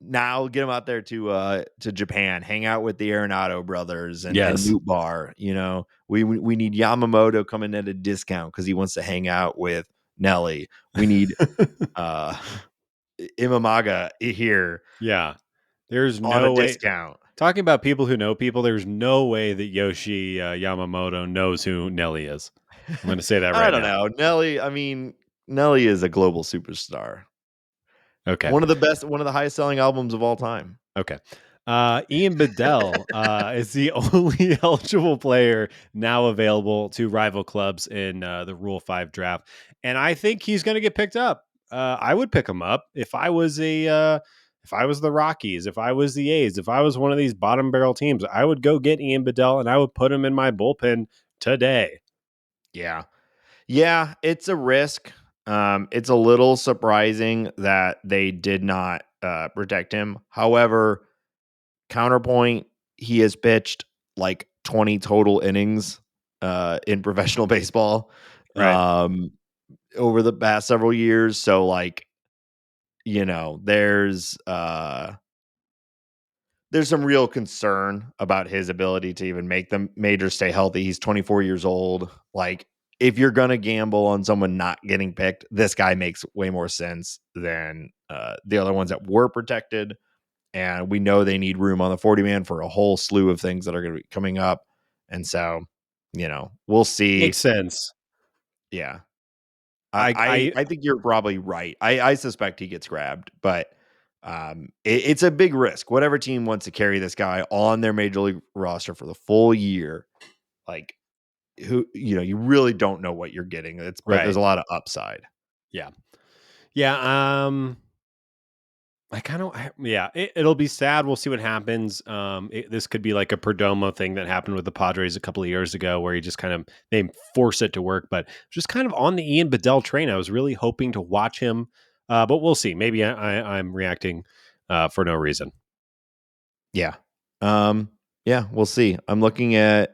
A: now get him out there to Japan. Hang out with the Arenado brothers and
B: Yes.
A: Newt Bar. You know, we need Yamamoto coming at a discount because he wants to hang out with Nelly. We need uh Imamaga here
B: Yeah. There's
A: on a
B: no way.
A: discount.
B: Talking about people who know people, there's no way that Yoshi Yamamoto knows who Nelly is. I'm going to say that
A: I
B: right
A: don't
B: now.
A: know. Nelly, I mean, Nelly is a global superstar.
B: Okay.
A: One of the best, one of the highest selling albums of all time.
B: Okay. Ian Bedell is the only eligible player now available to rival clubs in the Rule 5 draft. And I think he's going to get picked up. I would pick him up if I was if I was the Rockies, if I was the A's, if I was one of these bottom barrel teams, I would go get Ian Bedell and I would put him in my bullpen today.
A: Yeah. Yeah, it's a risk. It's a little surprising that they did not protect him. However, counterpoint, he has pitched like 20 total innings in professional baseball
B: Right.
A: um, over the past several years. So, like, there's some real concern about his ability to even make the majors stay healthy. He's 24 years old. Like, if you're gonna gamble on someone not getting picked, this guy makes way more sense than the other ones that were protected. And we know they need room on the 40 man for a whole slew of things that are going to be coming up. And so, we'll
B: Makes
A: see.
B: sense.
A: Yeah,
B: I, I
A: I think you're probably right. I suspect he gets grabbed, but it's a big risk. Whatever team wants to carry this guy on their major league roster for the full year, like you really don't know what you're getting. But there's
B: right.
A: a lot of upside.
B: Yeah. Yeah. I kind of, yeah, it'll be sad. We'll see what happens. This could be like a Perdomo thing that happened with the Padres a couple of years ago, where he just kind of they force it to work. But just kind of on the Ian Bedell train, I was really hoping to watch him, but we'll see. Maybe I'm reacting for no reason.
A: Yeah. Yeah, we'll see. I'm looking at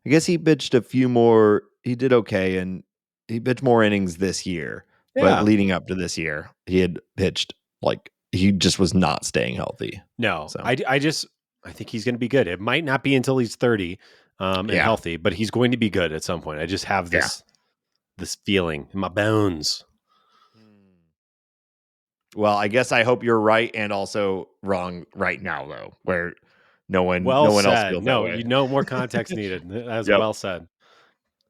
A: I guess he pitched a few more. He did okay and he pitched more innings this year, but
B: Yeah,
A: leading up to this year, he had pitched like he just was not staying healthy.
B: no,
A: So,
B: I think he's going to be good. It might not be until he's 30 and
A: yeah.
B: healthy, but he's going to be good at some point. I just have
A: Yeah.
B: this feeling in my bones.
A: Well, I guess I hope you're right and also wrong right now though, where
B: Well
A: no one else
B: said.
A: feels that
B: No,
A: way.
B: you know more context needed. That's
A: Yep.
B: well said.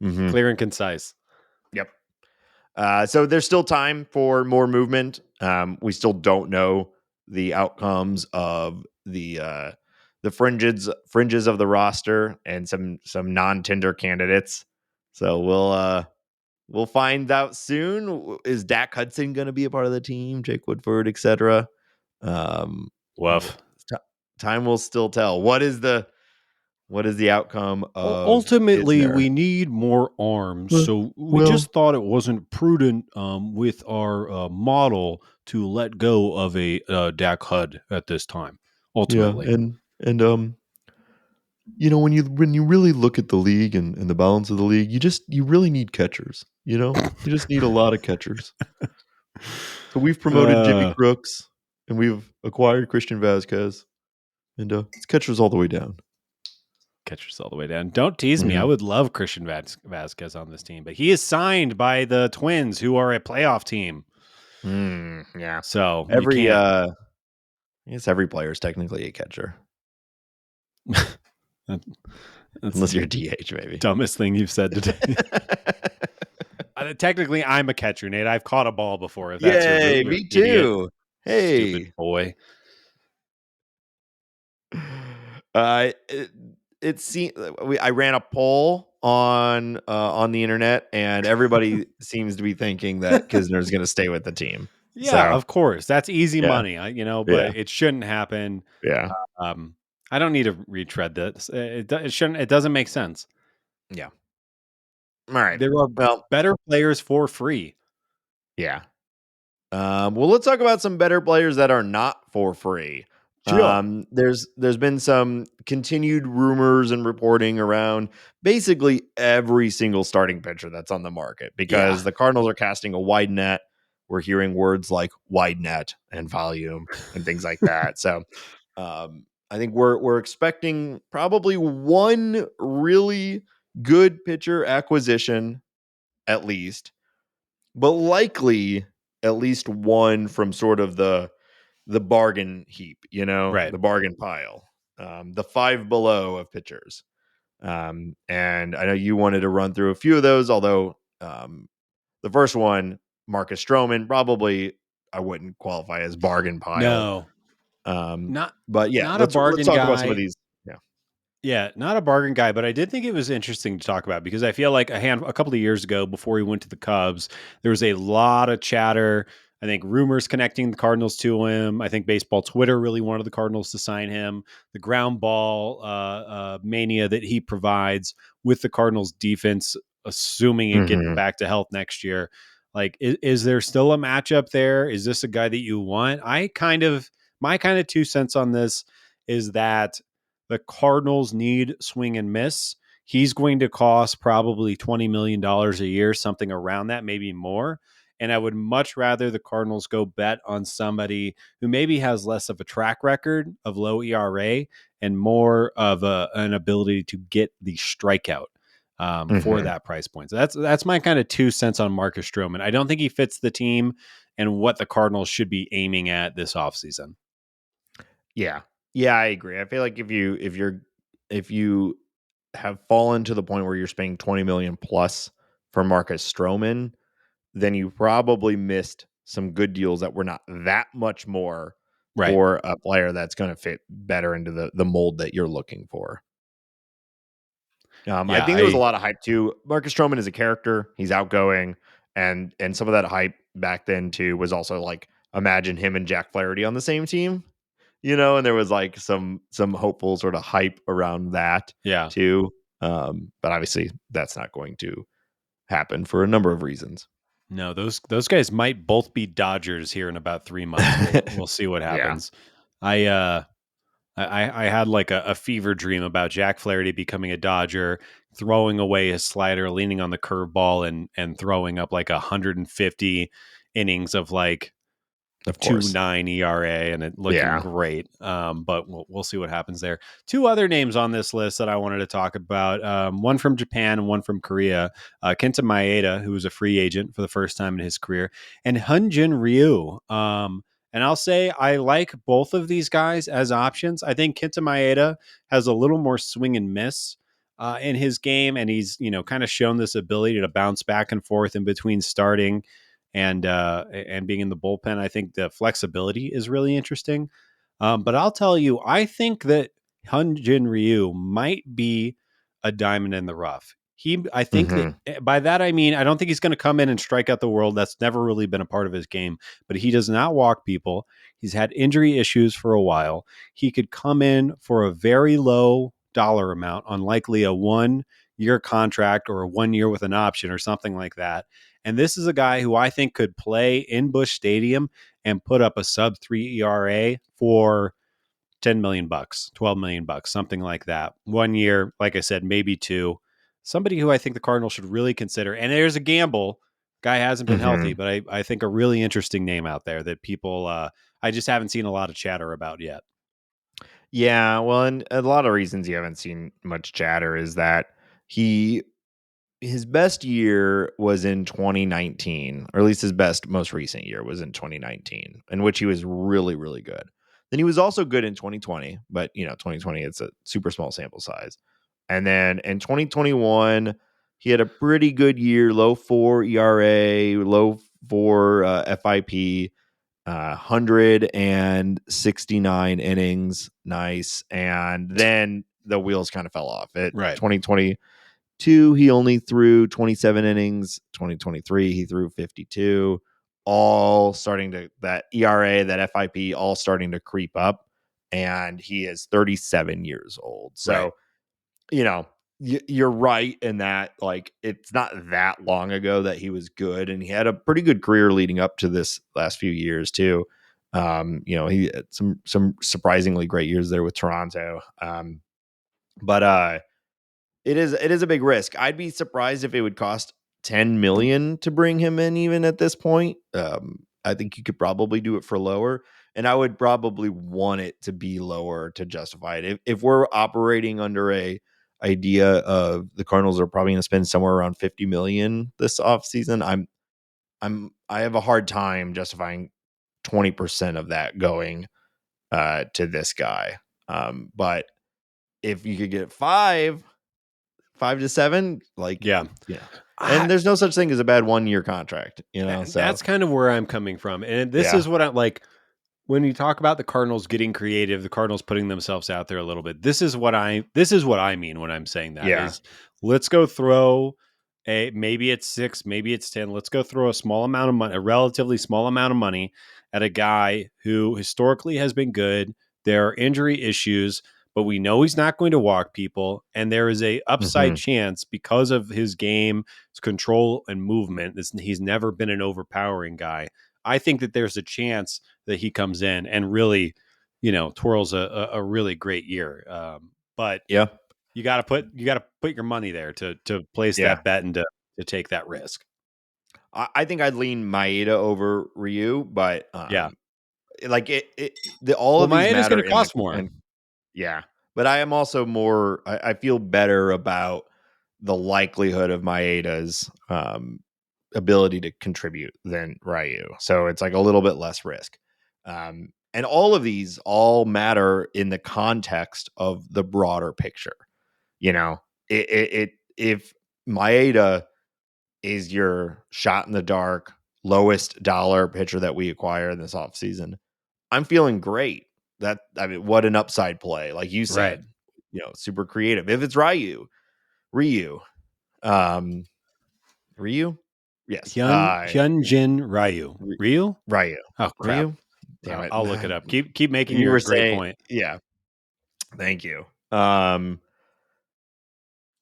A: Mhm.
B: Clear and concise.
A: Yep. So there's still time for more movement. We still don't know the outcomes of the fringes of the roster and some non-tender candidates. So we'll find out soon. Is Dak Hudson going to be a part of the team? Jake Woodford, etc. Um, w-
B: Woof.
A: t- Time will still tell. What is the outcome of
B: Ultimately,
A: Isner?
B: we need more arms.
A: Uh,
B: So we
A: Well,
B: just thought it wasn't prudent with our model to let go of a Dak Hud at this time.
A: yeah,
B: Ultimately,
A: and when you really look at the league and the balance of the league, you really need catchers. You just need a lot of catchers. So we've promoted Jimmy
B: uh,
A: Crooks, and we've acquired Christian Vasquez, and it's catchers all the way down.
B: catchers all the way down. Don't tease me. I
A: Mhm.
B: would love Christian Vasquez on this team, but he is signed by the Twins, who are a playoff team.
A: Yeah.
B: So you
A: Every
B: can't.
A: I guess every player is technically a catcher,
B: That- That's
A: unless
B: the
A: you're a DH, maybe.
B: dumbest thing you've said today. Technically, I'm a catcher, Nate. I've caught a ball before. If that's
A: Yay,
B: your
A: me
B: idiot,
A: too.
B: stupid
A: Hey.
B: boy.
A: It, it seems I ran a poll on the internet, and everybody seems to be thinking that Kisner is going to stay with the team.
B: Yeah,
A: So
B: of course. That's easy
A: yeah,
B: money, but
A: yeah,
B: it shouldn't happen.
A: yeah,
B: Um, I don't need to retread this. It shouldn't. It doesn't make sense.
A: yeah. All right.
B: There are
A: Well,
B: better players for free.
A: yeah. Well, let's talk about some better players that are not for free.
B: Sure.
A: There's been some continued rumors and reporting around basically every single starting pitcher that's on the market
B: Yeah.
A: because the Cardinals are casting a wide net. We're hearing words like wide net and volume and things like that. So I think we're expecting probably one really good pitcher acquisition at least, but likely at least one from sort of the bargain heap,
B: Right.
A: the bargain pile, the five below of pitchers. And I know you wanted to run through a few of those, although the first one, Marcus Stroman, probably I wouldn't qualify as bargain pile.
B: No,
A: Um,
B: not
A: but yeah,
B: not a
A: let's
B: bargain
A: talk about some of
B: guy.
A: these. Yeah.
B: Yeah, not a bargain guy, but I did think it was interesting to talk about because I feel like a couple of years ago, before he went to the Cubs, there was a lot of chatter. I think rumors connecting the Cardinals to him. I think baseball Twitter really wanted the Cardinals to sign him. The ground ball mania that he provides with the Cardinals defense, assuming it gets
A: Hmm.
B: back to health next year. Like, is there still a matchup there? Is this a guy that you want? My kind of 2 cents on this is that the Cardinals need swing and miss. He's going to cost probably $20 million a year, something around that, maybe more. And I would much rather the Cardinals go bet on somebody who maybe has less of a track record of low ERA and more of an ability to get the strikeout for
A: Hmm.
B: that price point. So that's my kind of 2 cents on Marcus Stroman. I don't think he fits the team and what the Cardinals should be aiming at this offseason.
A: Yeah. Yeah, I agree. I feel like if you have fallen to the point where you're spending 20 million plus for Marcus Stroman, then you probably missed some good deals that were not that much more
B: Right.
A: for a player that's going to fit better into the mold that you're looking for. I
B: Yeah.
A: think there was a lot of hype too. Marcus Stroman is a character; he's outgoing, and some of that hype back then too was also like imagine him and Jack Flaherty on the same team, and there was like some hopeful sort of hype around that
B: Yeah.
A: too. But obviously, that's not going to happen for a number of reasons.
B: No, those guys might both be Dodgers here in about 3 months. We'll see what
A: Yeah,
B: happens. I uh I had like a fever dream about Jack Flaherty becoming a Dodger, throwing away his slider, leaning on the curveball, and throwing up like 150 innings of like
A: of course.
B: 2.9 ERA and it looking
A: Yeah.
B: great. But we'll see what happens there. Two other names on this list that I wanted to talk about. One from Japan and one from Korea. Kenta Maeda, who was a free agent for the first time in his career, and Hyunjin Ryu. And I'll say I like both of these guys as options. I think Kenta Maeda has a little more swing and miss in his game, and he's kind of shown this ability to bounce back and forth in between starting and being in the bullpen. I think the flexibility is really interesting. But I'll tell you, I think that Hyunjin Ryu might be a diamond in the rough. I think that
A: Hmm.
B: by that I mean I don't think he's going to come in and strike out the world. That's never really been a part of his game. But he does not walk people. He's had injury issues for a while. He could come in for a very low dollar amount, unlikely a 1 year contract or a 1 year with an option or something like that. And this is a guy who I think could play in Busch Stadium and put up a sub 3 ERA for 10 million bucks, 12 million bucks, something like that. 1 year, like I said, maybe two. Somebody who I think the Cardinals should really consider. And there's a gamble. Guy hasn't been healthy,
A: Hmm.
B: but I think a really interesting name out there that people I just haven't seen a lot of chatter about yet.
A: Yeah, well, and a lot of reasons you haven't seen much chatter is that he his best year was in 2019, or at least his best most recent year was in 2019, in which he was really, really good. Then he was also good in 2020, but 2020 it's a super small sample size. And then in 2021, he had a pretty good year, low four ERA, low four FIP, 169 innings, nice. And then the wheels kind of fell off. At
B: Right.
A: 2022, he only threw 27 innings. 2023, he threw 52. All starting to that ERA, that FIP, all starting to creep up. And he is 37 years old.
B: Right.
A: So, you know, you're right in that, like, it's not that long ago that he was good, and he had a pretty good career leading up to this last few years too. He had some surprisingly great years there with Toronto. But it is a big risk. I'd be surprised if it would cost 10 million to bring him in even at this point. I think you could probably do it for lower, and I would probably want it to be lower to justify it. If we're operating under a idea of the Cardinals are probably going to spend somewhere around 50 million this offseason, I have a hard time justifying 20% of that going to this guy. But if you could get five to seven, like,
B: Yeah.
A: and
B: I,
A: there's no such thing as a bad 1 year contract, so
B: that's kind of where I'm coming from. And this
A: yeah.
B: is what I like when you talk about the Cardinals getting creative, the Cardinals putting themselves out there a little bit. This is what I mean when I'm saying that
A: Yeah.
B: is let's go throw maybe it's 6, maybe it's 10. Let's go throw a small amount of money, a relatively small amount of money at a guy who historically has been good. There are injury issues, but we know he's not going to walk people, and there is a upside
A: Mhm.
B: chance because of his game, his control and movement. He's never been an overpowering guy. I think that there's a chance that he comes in and really, twirls a really great year. But
A: Yeah.
B: you got to put your money there to place
A: Yeah.
B: that bet and to take that risk.
A: I think I'd lean Maeda over Ryu, but
B: Yeah.
A: like all
B: Well,
A: of these
B: Maeda's going
A: matter
B: to cost more.
A: and yeah. But I am also more I feel better about the likelihood of Maeda's ability to contribute than Ryu. So it's like a little bit less risk. And all of these all matter in the context of the broader picture. You know, if Maeda is your shot in the dark, lowest dollar pitcher that we acquire in this offseason, I'm feeling great. What an upside play. Like you
B: Right.
A: said, super creative. If it's Ryu, um, Ryu, yes,
B: Hyunjin Ryu.
A: Ry-
B: Ryu?
A: Ryu,
B: Oh crap.
A: Ryu. Damn it!
B: I'll look it up. Keep making
A: You
B: your
A: were
B: great
A: saying,
B: point.
A: yeah. Thank you.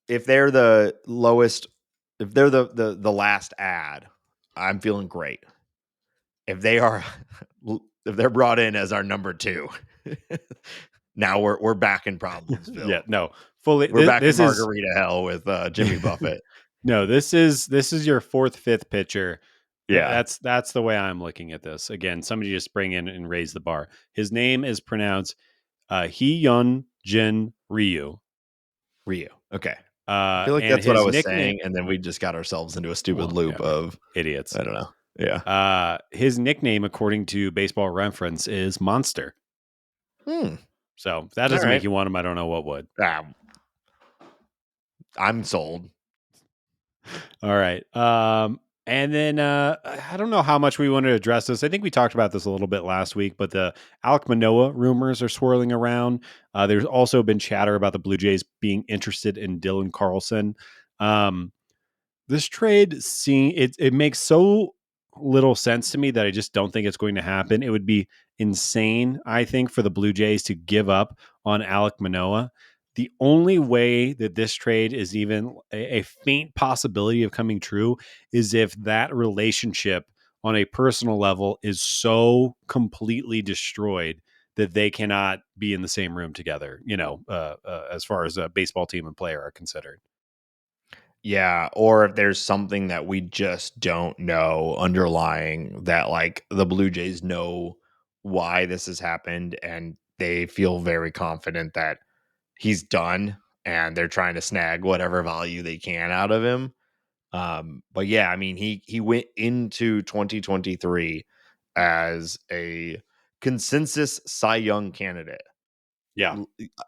A: If they're the lowest, if they're the last ad, I'm feeling great. If they are, if they're brought in as our number two, now we're back in
B: Yeah,
A: Problemsville.
B: no. Fully
A: We're back in
B: this is
A: Margarita Hell with Jimmy Buffett.
B: no, this is your fourth, fifth pitcher.
A: Yeah,
B: That's the way I'm looking at this. Again, somebody just bring in and raise the bar. His name is pronounced Hyun Jin Ryu.
A: Ryu. Okay, I feel like
B: And
A: that's what I
B: his
A: was
B: nickname,
A: saying, and then we just got ourselves into a stupid
B: well, yeah,
A: loop
B: right.
A: of
B: Idiots.
A: I don't know. Yeah.
B: His nickname, according to Baseball Reference, is Monster.
A: Hmm.
B: So if that
A: All
B: doesn't make
A: right.
B: you want him, I don't know what would.
A: I'm sold.
B: All right. And then I don't know how much we want to address this. I think we talked about this a little bit last week, but the Alek Manoah rumors are swirling around. There's also been chatter about the Blue Jays being interested in Dylan Carlson. Um, this trade, it makes so little sense to me that I just don't think it's going to happen. It would be insane, I think, for the Blue Jays to give up on Alek Manoah. The only way that this trade is even a faint possibility of coming true is if that relationship on a personal level is so completely destroyed that they cannot be in the same room together, as far as a baseball team and player are considered.
A: Yeah, or if there's something that we just don't know underlying that, like the Blue Jays know why this has happened and they feel very confident that he's done and they're trying to snag whatever value they can out of him. But yeah, I mean, he went into 2023 as a consensus Cy Young candidate.
B: Yeah,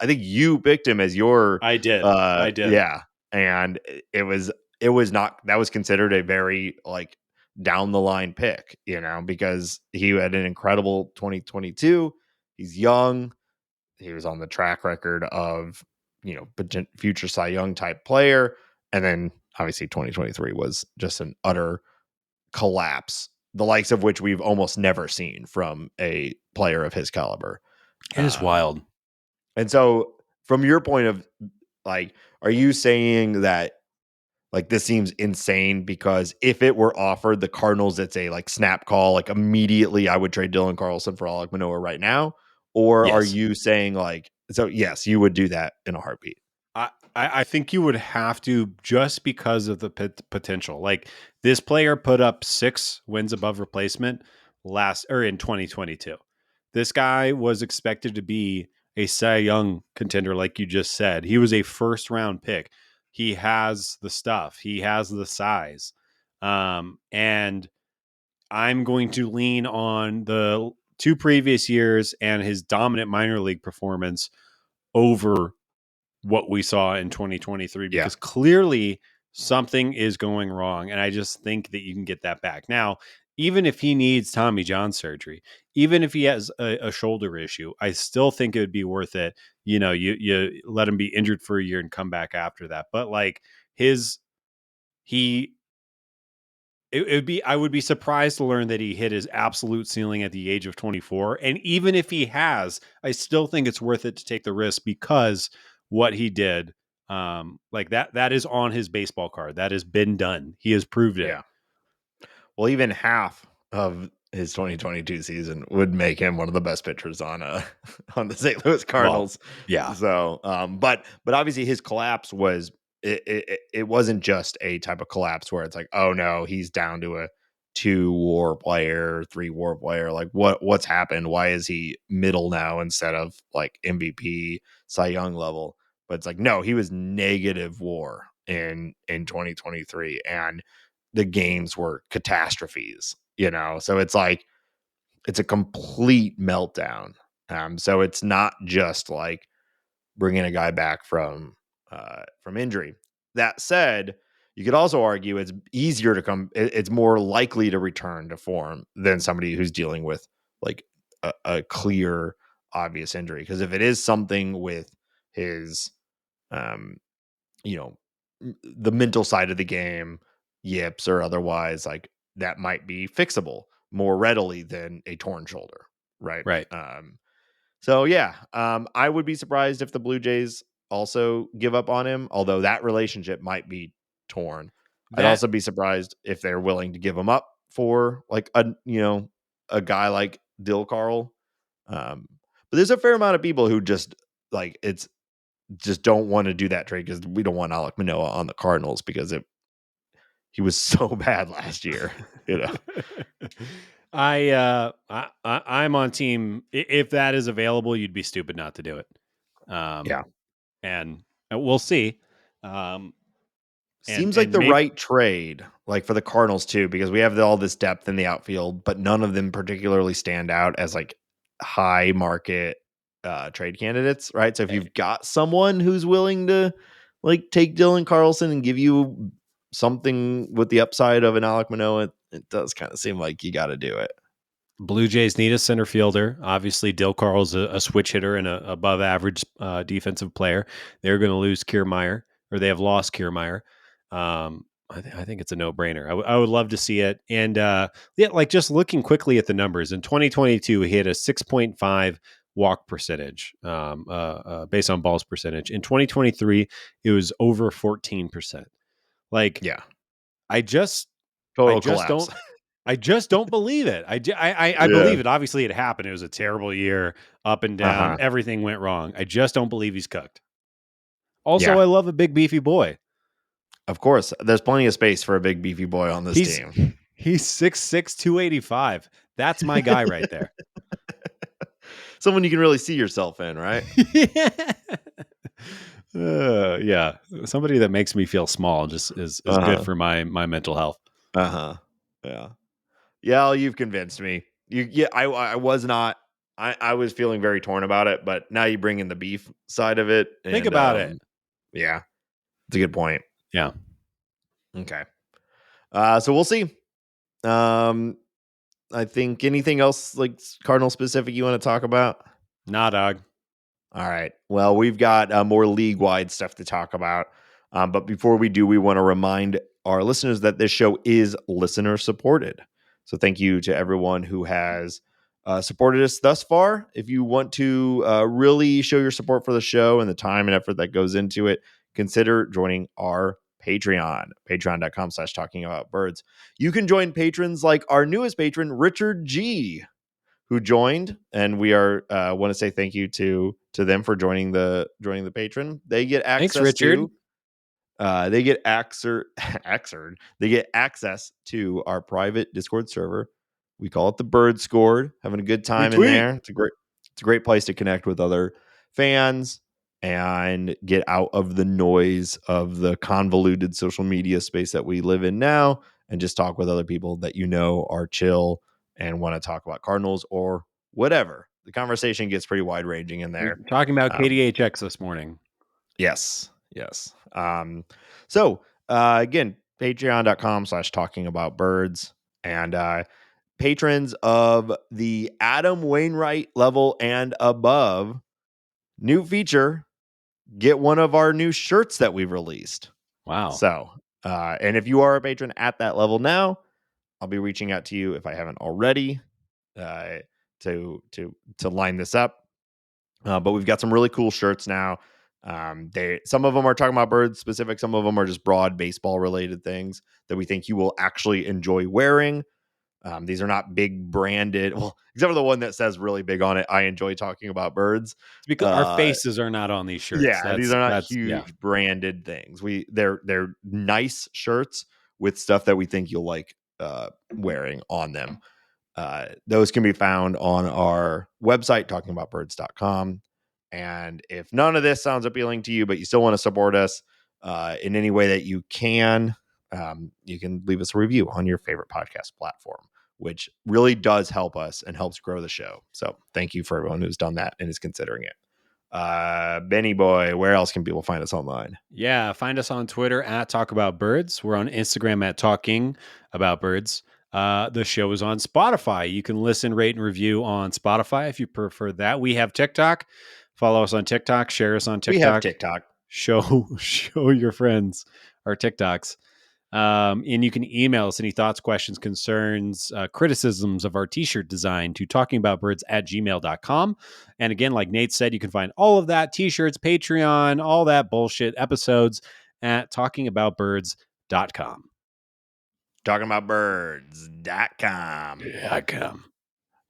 A: I think you picked him as your
B: I did. I did.
A: yeah, and it was not, that was considered a very like down the line pick, because he had an incredible 2022. He's young. He was on the track record of, future Cy Young type player, and then obviously 2023 was just an utter collapse, the likes of which we've almost never seen from a player of his caliber.
B: It is
A: Um,
B: wild.
A: and so, from your point Like, are you saying that like this seems insane because if it were offered the Cardinals, it's a like snap call, like immediately I would trade Dylan Carlson for Alek Manoah right now? Or are
B: Yes.
A: you saying like, so yes, you would do that in a heartbeat?
B: I think you would have to just because of the potential. Like this player put up 6 wins above replacement in 2022. This guy was expected to be a Cy Young contender, like you just said. He was a first round pick. He has the stuff. He has the size, and I'm going to lean on the 2 previous years and his dominant minor league performance over what we saw in 2023
A: Yeah.
B: because clearly something is going wrong. And I just think that you can get that back. Now, even if he needs Tommy John surgery, even if he has a shoulder issue, I still think it would be worth it. You let him be injured for a year and come back after that. But like he it would be I would be surprised to learn that he hit his absolute ceiling at the age of 24. And even if he has, I still think it's worth it to take the risk because what he did, like that is on his baseball card. That has been done. He has proved it.
A: Yeah. Well, even half of his 2022 season would make him one of the best pitchers on on the St. Louis
B: Well,
A: Cardinals.
B: yeah.
A: So, but obviously his collapse was it wasn't just a type of collapse where it's like, oh no, he's down to a 2 WAR player, 3 WAR player. Like what's happened? Why is he middle now instead of like MVP, Cy Young level? But it's like no, he was negative WAR in 2023, and the games were catastrophes, so it's like it's a complete meltdown. So it's not just like bringing a guy back from injury. That said, you could also argue it's easier to it's more likely to return to form than somebody who's dealing with like a clear obvious injury, because if it is something with his um you know the mental side of the game, yips or otherwise, like that might be fixable more readily than a torn shoulder, right?
B: Right.
A: So yeah, I would be surprised if the Blue Jays also give up on him, although that relationship might be torn. I'd
B: That
A: also be surprised if they're willing to give him up for like a guy like Dill Carl. But there's a fair amount of people who just like just don't want to do that trade because we don't want Alek Manoah on the Cardinals because he was so bad last year.
B: I'm on team. If that is available, you'd be stupid not to do it.
A: Yeah.
B: And we'll see. Um,
A: Seems like
B: and
A: the
B: maybe
A: right trade, like for the Cardinals too, because we have all this depth in the outfield, but none of them particularly stand out as like high market trade candidates, right? So if you've got someone who's willing to like take Dylan Carlson and give you something with the upside of an Alek Manoah, it does kind of seem like you got to do it.
B: Blue Jays need a center fielder. Obviously, Dill Carl's a switch hitter and a above average defensive player. They're going to lose Kiermaier, or they have lost Kiermaier. I think it's a no brainer. I would love to see it. And yeah, like just looking quickly at the numbers in 2022, he had a 6.5 walk percentage based on balls percentage. In 2023, it was over 14%. Like,
A: Yeah.
B: I just
A: Total collapse.
B: don't. I just don't believe it. I
A: Yeah.
B: believe it. Obviously, it happened. It was a terrible year, up and down.
A: Uh-huh.
B: Everything went wrong. I just don't believe he's cooked. Also,
A: Yeah.
B: I love a big beefy boy.
A: Of course. There's plenty of space for a big beefy boy on this
B: He's
A: team.
B: he's 6'6", 285. That's my guy right there.
A: Someone you can really see yourself in, right?
B: Yeah. Yeah, somebody that makes me feel small just is good
A: Uh-huh.
B: for my mental health.
A: Uh-huh. Yeah. Yeah, you've convinced me. I was not I was feeling very torn about it, but now you bring in the beef side of it
B: Think
A: and
B: about it.
A: yeah, it's a good point.
B: Yeah,
A: Okay. So we'll see. Um I think anything else like Cardinal specific you want to talk about?
B: nah, dog.
A: All right. Well, we've got more league wide stuff to talk about. But before we do, we want to remind our listeners that this show is listener supported. So thank you to everyone who has supported us thus far. If you want to really show your support for the show and the time and effort that goes into it, consider joining our Patreon, patreon.com/talking about birds. You can join patrons like our newest patron, Richard G, who joined, and we are want to say thank you to them for joining the patron. They get
B: Thanks,
A: access
B: Richard.
A: to they get they get access to our private Discord server. We call it the Bird Scored. Having a good time in
B: Retweet.
A: there. It's a great place to connect with other fans and get out of the noise of the convoluted social media space that we live in now, and just talk with other people that you know are chill and want to talk about Cardinals or whatever. The conversation gets pretty wide ranging in
B: We're
A: there.
B: talking about
A: Um,
B: KDHX this morning.
A: Yes. Yes. So again, patreon.com/talking about birds, and patrons of the Adam Wainwright level and above, new feature, get one of our new shirts that we've released.
B: Wow.
A: So, and if you are a patron at that level now, I'll be reaching out to you if I haven't already, uh, to line this up. But we've got some really cool shirts now. Some of them are talking about birds specific. Some of them are just broad baseball related things that we think you will actually enjoy wearing. These are not big branded, well, except for the one that says really big on it, I enjoy talking about birds.
B: It's because our faces are not on these shirts.
A: Yeah, these are not
B: That's yeah.
A: huge branded things. They're nice shirts with stuff that we think you'll like wearing on them. Those can be found on our website, talkingaboutbirds.com. And if none of this sounds appealing to you, but you still want to support us in any way that you can leave us a review on your favorite podcast platform, which really does help us and helps grow the show. So thank you for everyone who's done that and is considering it. Benny boy, where else can people find us online?
B: Yeah, find us on Twitter at Talk About Birds. We're on Instagram at Talking About Birds. The show is on Spotify. You can listen, rate, and review on Spotify if you prefer that. We have TikTok. Follow us on TikTok. Share us on
A: We have
B: TikTok.
A: TikTok.
B: Show your friends our TikToks. And you can email us any thoughts, questions, concerns, criticisms of our t-shirt design to talkingaboutbirds@gmail.com. And again, like Nate said, you can find all of that, t-shirts, Patreon, all that bullshit episodes at talkingaboutbirds.com.
A: Talkingaboutbirds.com.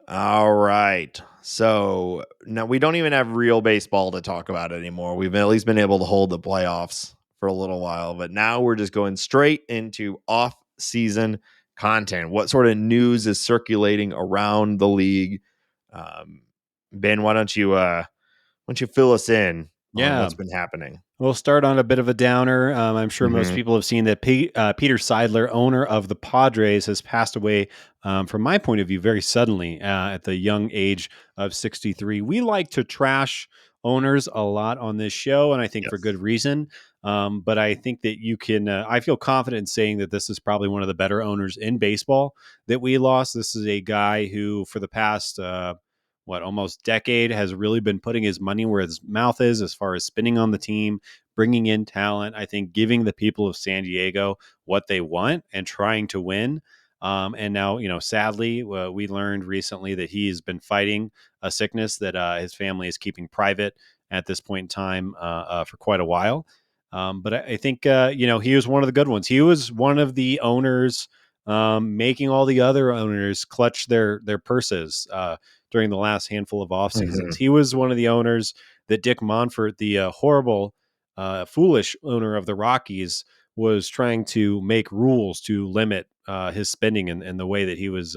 A: All right. So now we don't even have real baseball to talk about anymore. We've at least been able to hold the playoffs for a little while, but now we're just going straight into off-season content. What sort of news is circulating around the league? Ben, why don't you fill us in on what's been happening?
B: We'll start on a bit of a downer. I'm sure most people have seen that Peter Seidler, owner of the Padres, has passed away, from my point of view, very suddenly at the young age of 63. We like to trash owners a lot on this show, and I think for good reason. But I think that you can, I feel confident in saying that this is probably one of the better owners in baseball that we lost. This is a guy who, for the past, almost decade, has really been putting his money where his mouth is as far as spending on the team, bringing in talent. I think giving the people of San Diego what they want and trying to win. And now, sadly, we learned recently that he has been fighting a sickness that his family is keeping private at this point in time for quite a while. But I think, he was one of the good ones. He was one of the owners making all the other owners clutch their purses during the last handful of off seasons. He was one of the owners that Dick Monfort, the horrible, foolish owner of the Rockies, was trying to make rules to limit his spending and the way that he was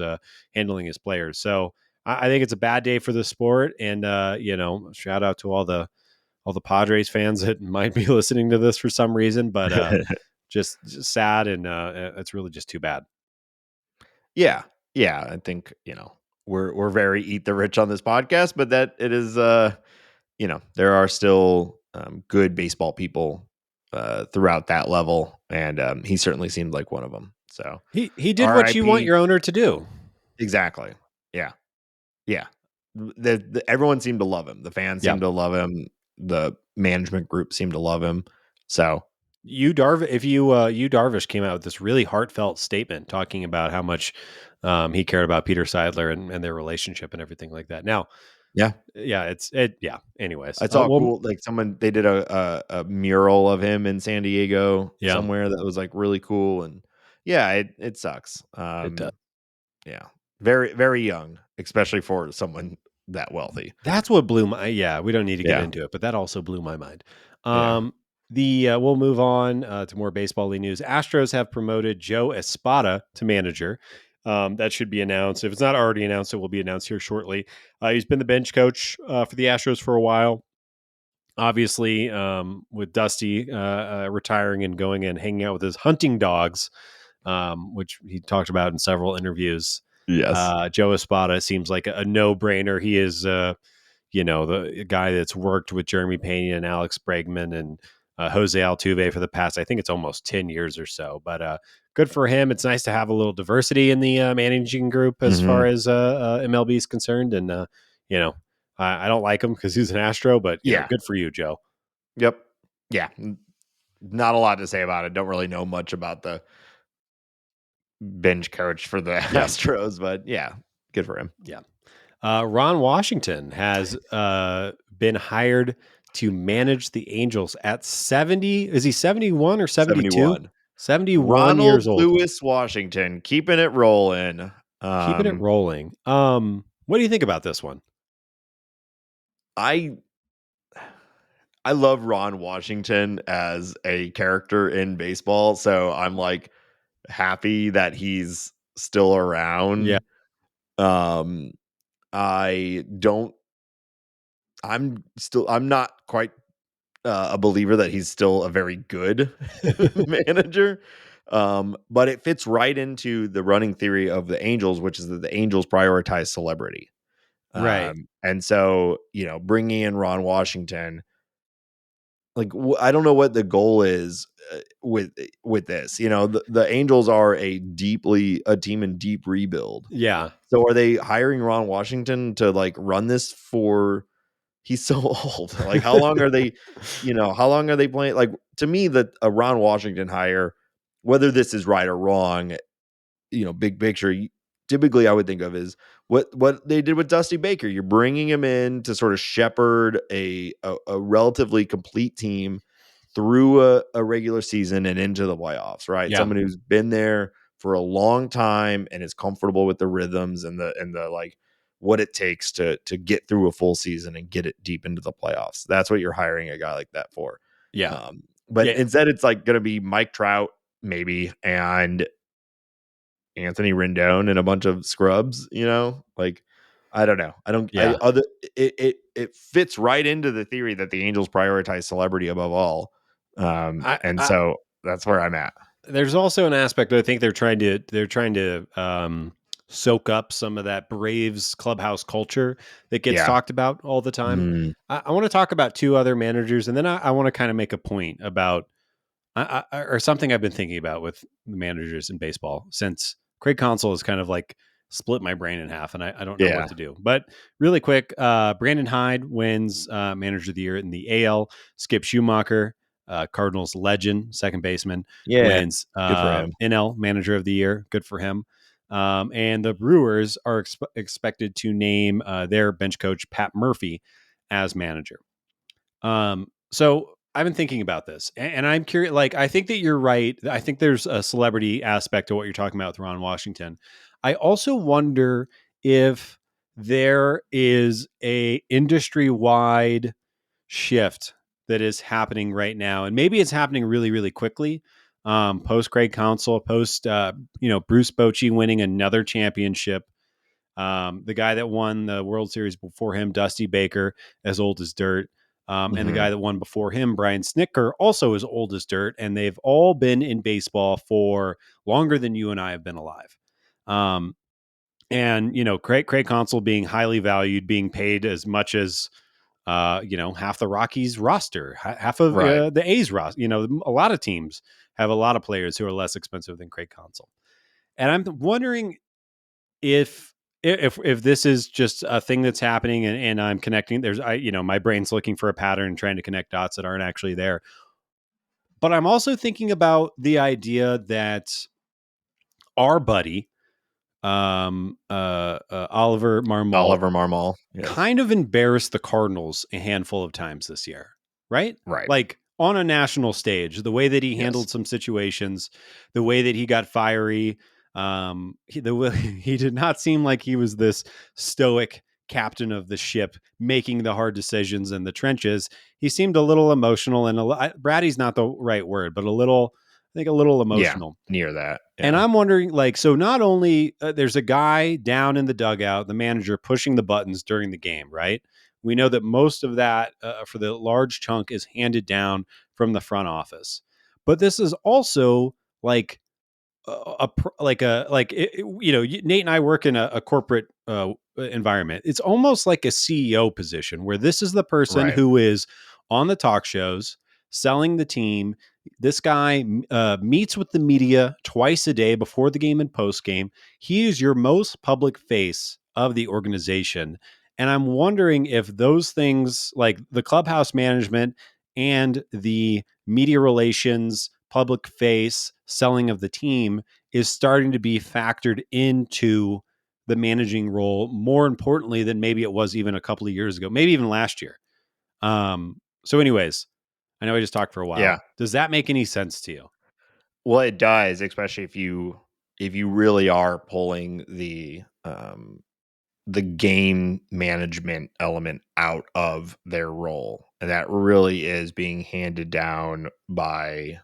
B: handling his players. So I think it's a bad day for the sport. And shout out to all the Padres fans that might be listening to this for some reason, but just sad, and it's really just too bad.
A: Yeah. I think, we're very eat the rich on this podcast, but that it is, there are still good baseball people throughout that level, and he certainly seemed like one of them. So
B: he did what you want
A: R.I.P.
B: your owner to do.
A: Exactly. Yeah. Everyone seemed to love him. The fans seemed to love him. The management group seemed to love him. So
B: Darvish came out with this really heartfelt statement talking about how much He cared about Peter Seidler and their relationship and everything like that. Now,
A: Yeah.
B: yeah, yeah. Anyways,
A: I saw a
B: well,
A: cool, like, they did a mural of him in San Diego
B: yeah,
A: somewhere that was, like, really cool, and yeah, it sucks.
B: it does.
A: Yeah. Very, very young, especially for someone that wealthy.
B: That's what blew my yeah, we don't need to get
A: Yeah.
B: into it, but that also blew my mind.
A: Yeah.
B: We'll move on to more baseball news. Astros have promoted Joe Espada to manager. That should be announced. If it's not already announced, it will be announced here shortly. He's been the bench coach for the Astros for a while. Obviously, with Dusty retiring and going and hanging out with his hunting dogs, which he talked about in several interviews.
A: Yes.
B: Joe Espada seems like a no-brainer. He is the guy that's worked with Jeremy Pena and Alex Bregman and Jose Altuve for the past, I think it's almost 10 years or so. But good for him. It's nice to have a little diversity in the managing group as far
A: Mhm.
B: as MLB is concerned. And, I don't like him because he's an Astro, but,
A: Yeah.
B: good for you, Joe.
A: Yep. Yeah. Not a lot to say about it. Don't really know much about the bench coach for the
B: Yeah.
A: Astros, but yeah, good for him.
B: Yeah. Ron Washington has been hired to manage the Angels at 70. Is he 71 or 72?
A: 71.
B: 71
A: Ronald
B: years old.
A: Lewis Washington, keeping it rolling.
B: Keeping it rolling. What do you think about this one?
A: I I love Ron Washington as a character in baseball, so I'm like happy that he's still
B: Yeah.
A: around. Um I don't I'm not quite a believer that he's still a very good manager. But it fits right into the running theory of the Angels, which is that the Angels prioritize celebrity.
B: Right.
A: And so, bringing in Ron Washington, like, I don't know what the goal is with this. The Angels are a team in deep rebuild.
B: Yeah.
A: So are they hiring Ron Washington to like run this for? He's so old. Like, how long are they playing? Like, to me, that a Ron Washington hire, whether this is right or wrong, big picture, typically I would think of is what they did with Dusty Baker. You're bringing him in to sort of shepherd a relatively complete team through a regular season and into the playoffs, right?
B: Yeah.
A: Someone who's been there for a long time and is comfortable with the rhythms and the like what it takes to get through a full season and get it deep into the playoffs. That's what you're hiring a guy like that for.
B: Yeah.
A: But
B: Yeah.
A: instead it's like going to be Mike Trout maybe and Anthony Rendon and a bunch of scrubs, like I don't know. I don't I
B: Yeah.
A: other it fits right into the theory that the Angels prioritize celebrity above all. And
B: I
A: so that's where I'm at.
B: There's also an aspect I think they're trying to soak up some of that Braves clubhouse culture that gets
A: Yeah.
B: talked about all the time.
A: Mm,
B: I want to talk about two other managers, and then I want to kind of make a point about or something I've been thinking about with the managers in baseball since Craig Counsell has kind of like split my brain in half, and I don't know what
A: yeah.
B: to do. But really quick, Brandon Hyde wins Manager of the Year in the AL. Skip Schumacher, Cardinals legend, second baseman,
A: Yeah.
B: wins
A: Good for him.
B: NL Manager of the Year. Good for him. And the Brewers are expected to name their bench coach Pat Murphy as manager. So I've been thinking about this, and I'm curious. Like, I think that you're right. I think there's a celebrity aspect to what you're talking about with Ron Washington. I also wonder if there is a industry wide shift that is happening right now, and maybe it's happening really, really quickly. Post Craig Counsell, post Bruce Bochy winning another championship. The guy that won the World Series before him, Dusty Baker, as old as dirt. And the
A: Mhm.
B: guy that won before him, Brian Snitker, also as old as dirt. And they've all been in baseball for longer than you and I have been alive. And, Craig Counsell being highly valued, being paid as much as, half the Rockies roster, half of
A: Right.
B: the A's roster. A lot of teams have a lot of players who are less expensive than Craig Counsell. And I'm wondering if this is just a thing that's happening and I'm connecting, my brain's looking for a pattern, trying to connect dots that aren't actually there. But I'm also thinking about the idea that our buddy, Oliver Marmol,
A: Oliver Marmol. Yes.
B: kind of embarrassed the Cardinals a handful of times this year, right?
A: Right.
B: Like on a national stage, the way that he
A: Yes.
B: handled some situations, the way that he got fiery, he did not seem like he was this stoic captain of the ship making the hard decisions in the trenches. He seemed a little emotional and bratty's not the right word, but I think a little
A: Yeah.
B: emotional.
A: Near that.
B: And
A: Yeah.
B: I'm wondering, like, so not only there's a guy down in the dugout, the manager pushing the buttons during the game, right? We know that most of that, for the large chunk, is handed down from the front office. But this is also like Nate and I work in a corporate environment. It's almost like a CEO position where this is the person
A: Right.
B: who is on the talk shows selling the team. This guy meets with the media twice a day before the game and post game. He is your most public face of the organization. And I'm wondering if those things, like the clubhouse management and the media relations, public face, selling of the team, is starting to be factored into the managing role more importantly than maybe it was even a couple of years ago, maybe even last year. So anyways, I know I just talked for a
A: Yeah.
B: while. Does that make any sense to you?
A: Well, it does, especially if you really are pulling the game management element out of their role, and that really is being handed down by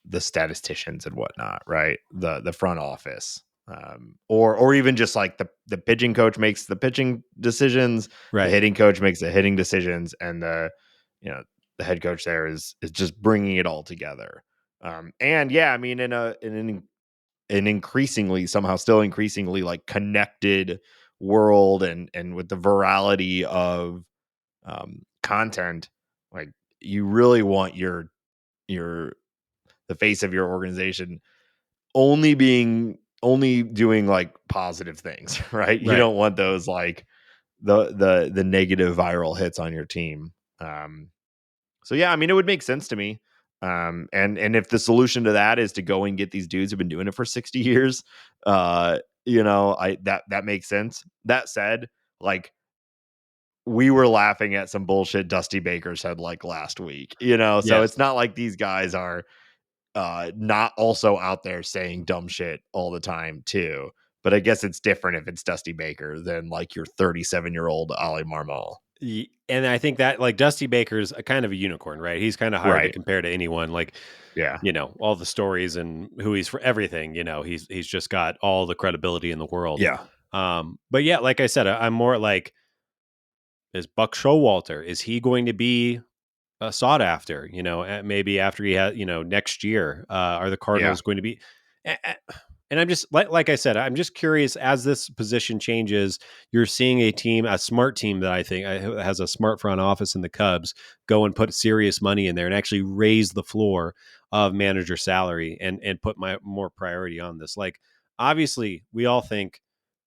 A: the statisticians and whatnot, right? The front office, or even just like the pitching coach makes the pitching decisions, the
B: Right.
A: hitting coach makes the hitting decisions, and you know the head coach there is just bringing it all together. And yeah, I mean, an increasingly somehow still increasingly like connected world and with the virality of content, like you really want your the face of your organization only doing like positive things, right? You
B: Right.
A: don't want those like the negative viral hits on your team. So yeah, I mean, it would make sense to me. And if the solution to that is to go and get these dudes who've been doing it for 60 years, that makes sense. That said, like we were laughing at some bullshit Dusty Baker said like last week, so
B: Yes.
A: it's not like these guys are not also out there saying dumb shit all the time too. But I guess it's different if it's Dusty Baker than like your 37-year-old Ali Marmol.
B: And I think that like Dusty Baker's a kind of a unicorn, right? He's kind of hard to
A: Right.
B: compare to anyone. Like,
A: Yeah.
B: all the stories and who he's for everything, he's just got all the credibility in the world.
A: Yeah.
B: But yeah, like I said, I'm more like, is Buck Showalter, is he going to be sought after, maybe after he had, next year, are the
A: Yeah.
B: Cardinals going to be, and I'm just like I said, I'm just curious as this position changes, you're seeing a smart team that I think has a smart front office in the Cubs go and put serious money in there and actually raise the floor of manager salary and put more priority on this. Like, obviously we all think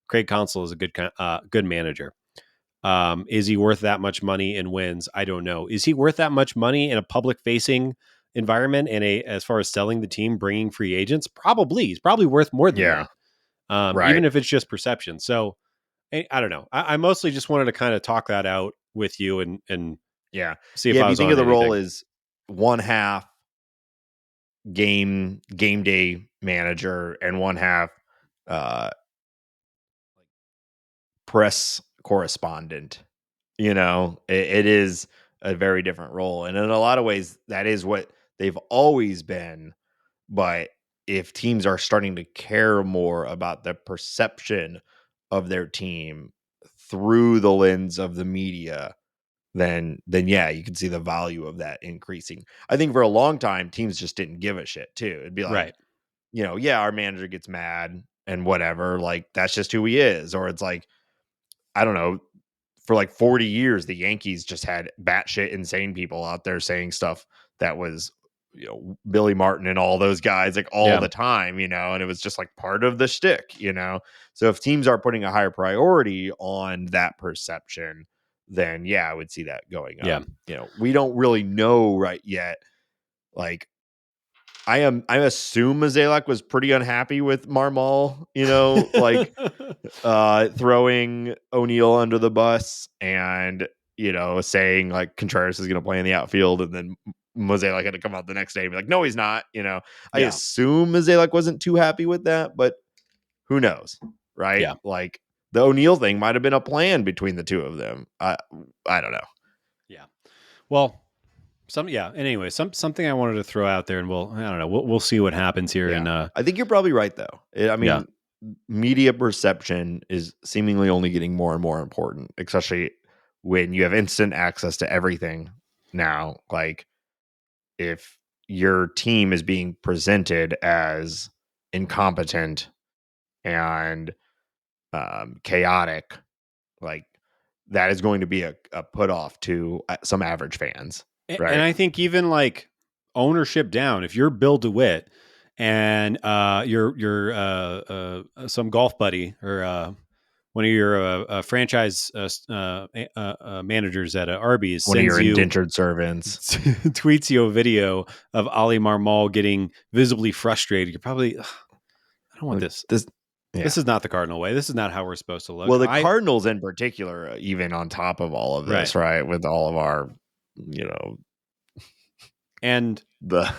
B: Craig Counsell is a good manager. Is he worth that much money in wins? I don't know. Is he worth that much money in a public facing environment and as far as selling the team, bringing free agents? Probably. He's probably worth more than
A: Yeah.
B: that.
A: Right.
B: Even if it's just perception. So I don't know. I mostly just wanted to kind of talk that out with you and
A: Yeah.
B: see if
A: Yeah.
B: I
A: If you
B: was
A: think
B: on
A: of the role
B: anything.
A: as one half game day manager and one half uh press correspondent, it is a very different role. And in a lot of ways, that is what they've always been. But if teams are starting to care more about the perception of their team through the lens of the media, then yeah, you can see the value of that increasing. I think for a long time, teams just didn't give a shit too. It'd be like,
B: Right.
A: yeah, our manager gets mad and whatever, like that's just who he is. Or it's like, I don't know, for like 40 years, the Yankees just had batshit insane people out there saying stuff that was, Billy Martin and all those guys like all
B: Yeah.
A: the time, and it was just like part of the shtick. So if teams are putting a higher priority on that perception, then yeah, I would see that going up.
B: Yeah.
A: We don't really know right yet, like I assume Mazalek was pretty unhappy with Marmol, like throwing O'Neal under the bus and saying like Contreras is going to play in the outfield, and then Mazalek had to come out the next day and be like, no, he's not. I
B: Yeah.
A: assume Mazalek wasn't too happy with that, but who knows, right?
B: Yeah.
A: Like the O'Neal thing might have been a plan between the two of them. I don't know.
B: Yeah. Well, anyway, something I wanted to throw out there, and I don't know, we'll see what happens here.
A: Yeah.
B: And
A: I think you're probably right though. I mean, media perception is seemingly only getting more and more important, especially when you have instant access to everything now. Like if your team is being presented as incompetent and chaotic, like that is going to be a put off to some average fans,
B: and
A: right?
B: I think even like ownership down, if you're Bill DeWitt and you're some golf buddy or one of your franchise managers at Arby's
A: One of
B: sends
A: your
B: you
A: indentured servants.
B: tweets you a video of Ali Marmol getting visibly frustrated, you're probably, I don't want
A: Like
B: this.
A: yeah.
B: This is not the Cardinal way. This is not how we're supposed to look.
A: Well, the Cardinals in particular, even on top of all of this, right? With all of our,
B: and
A: I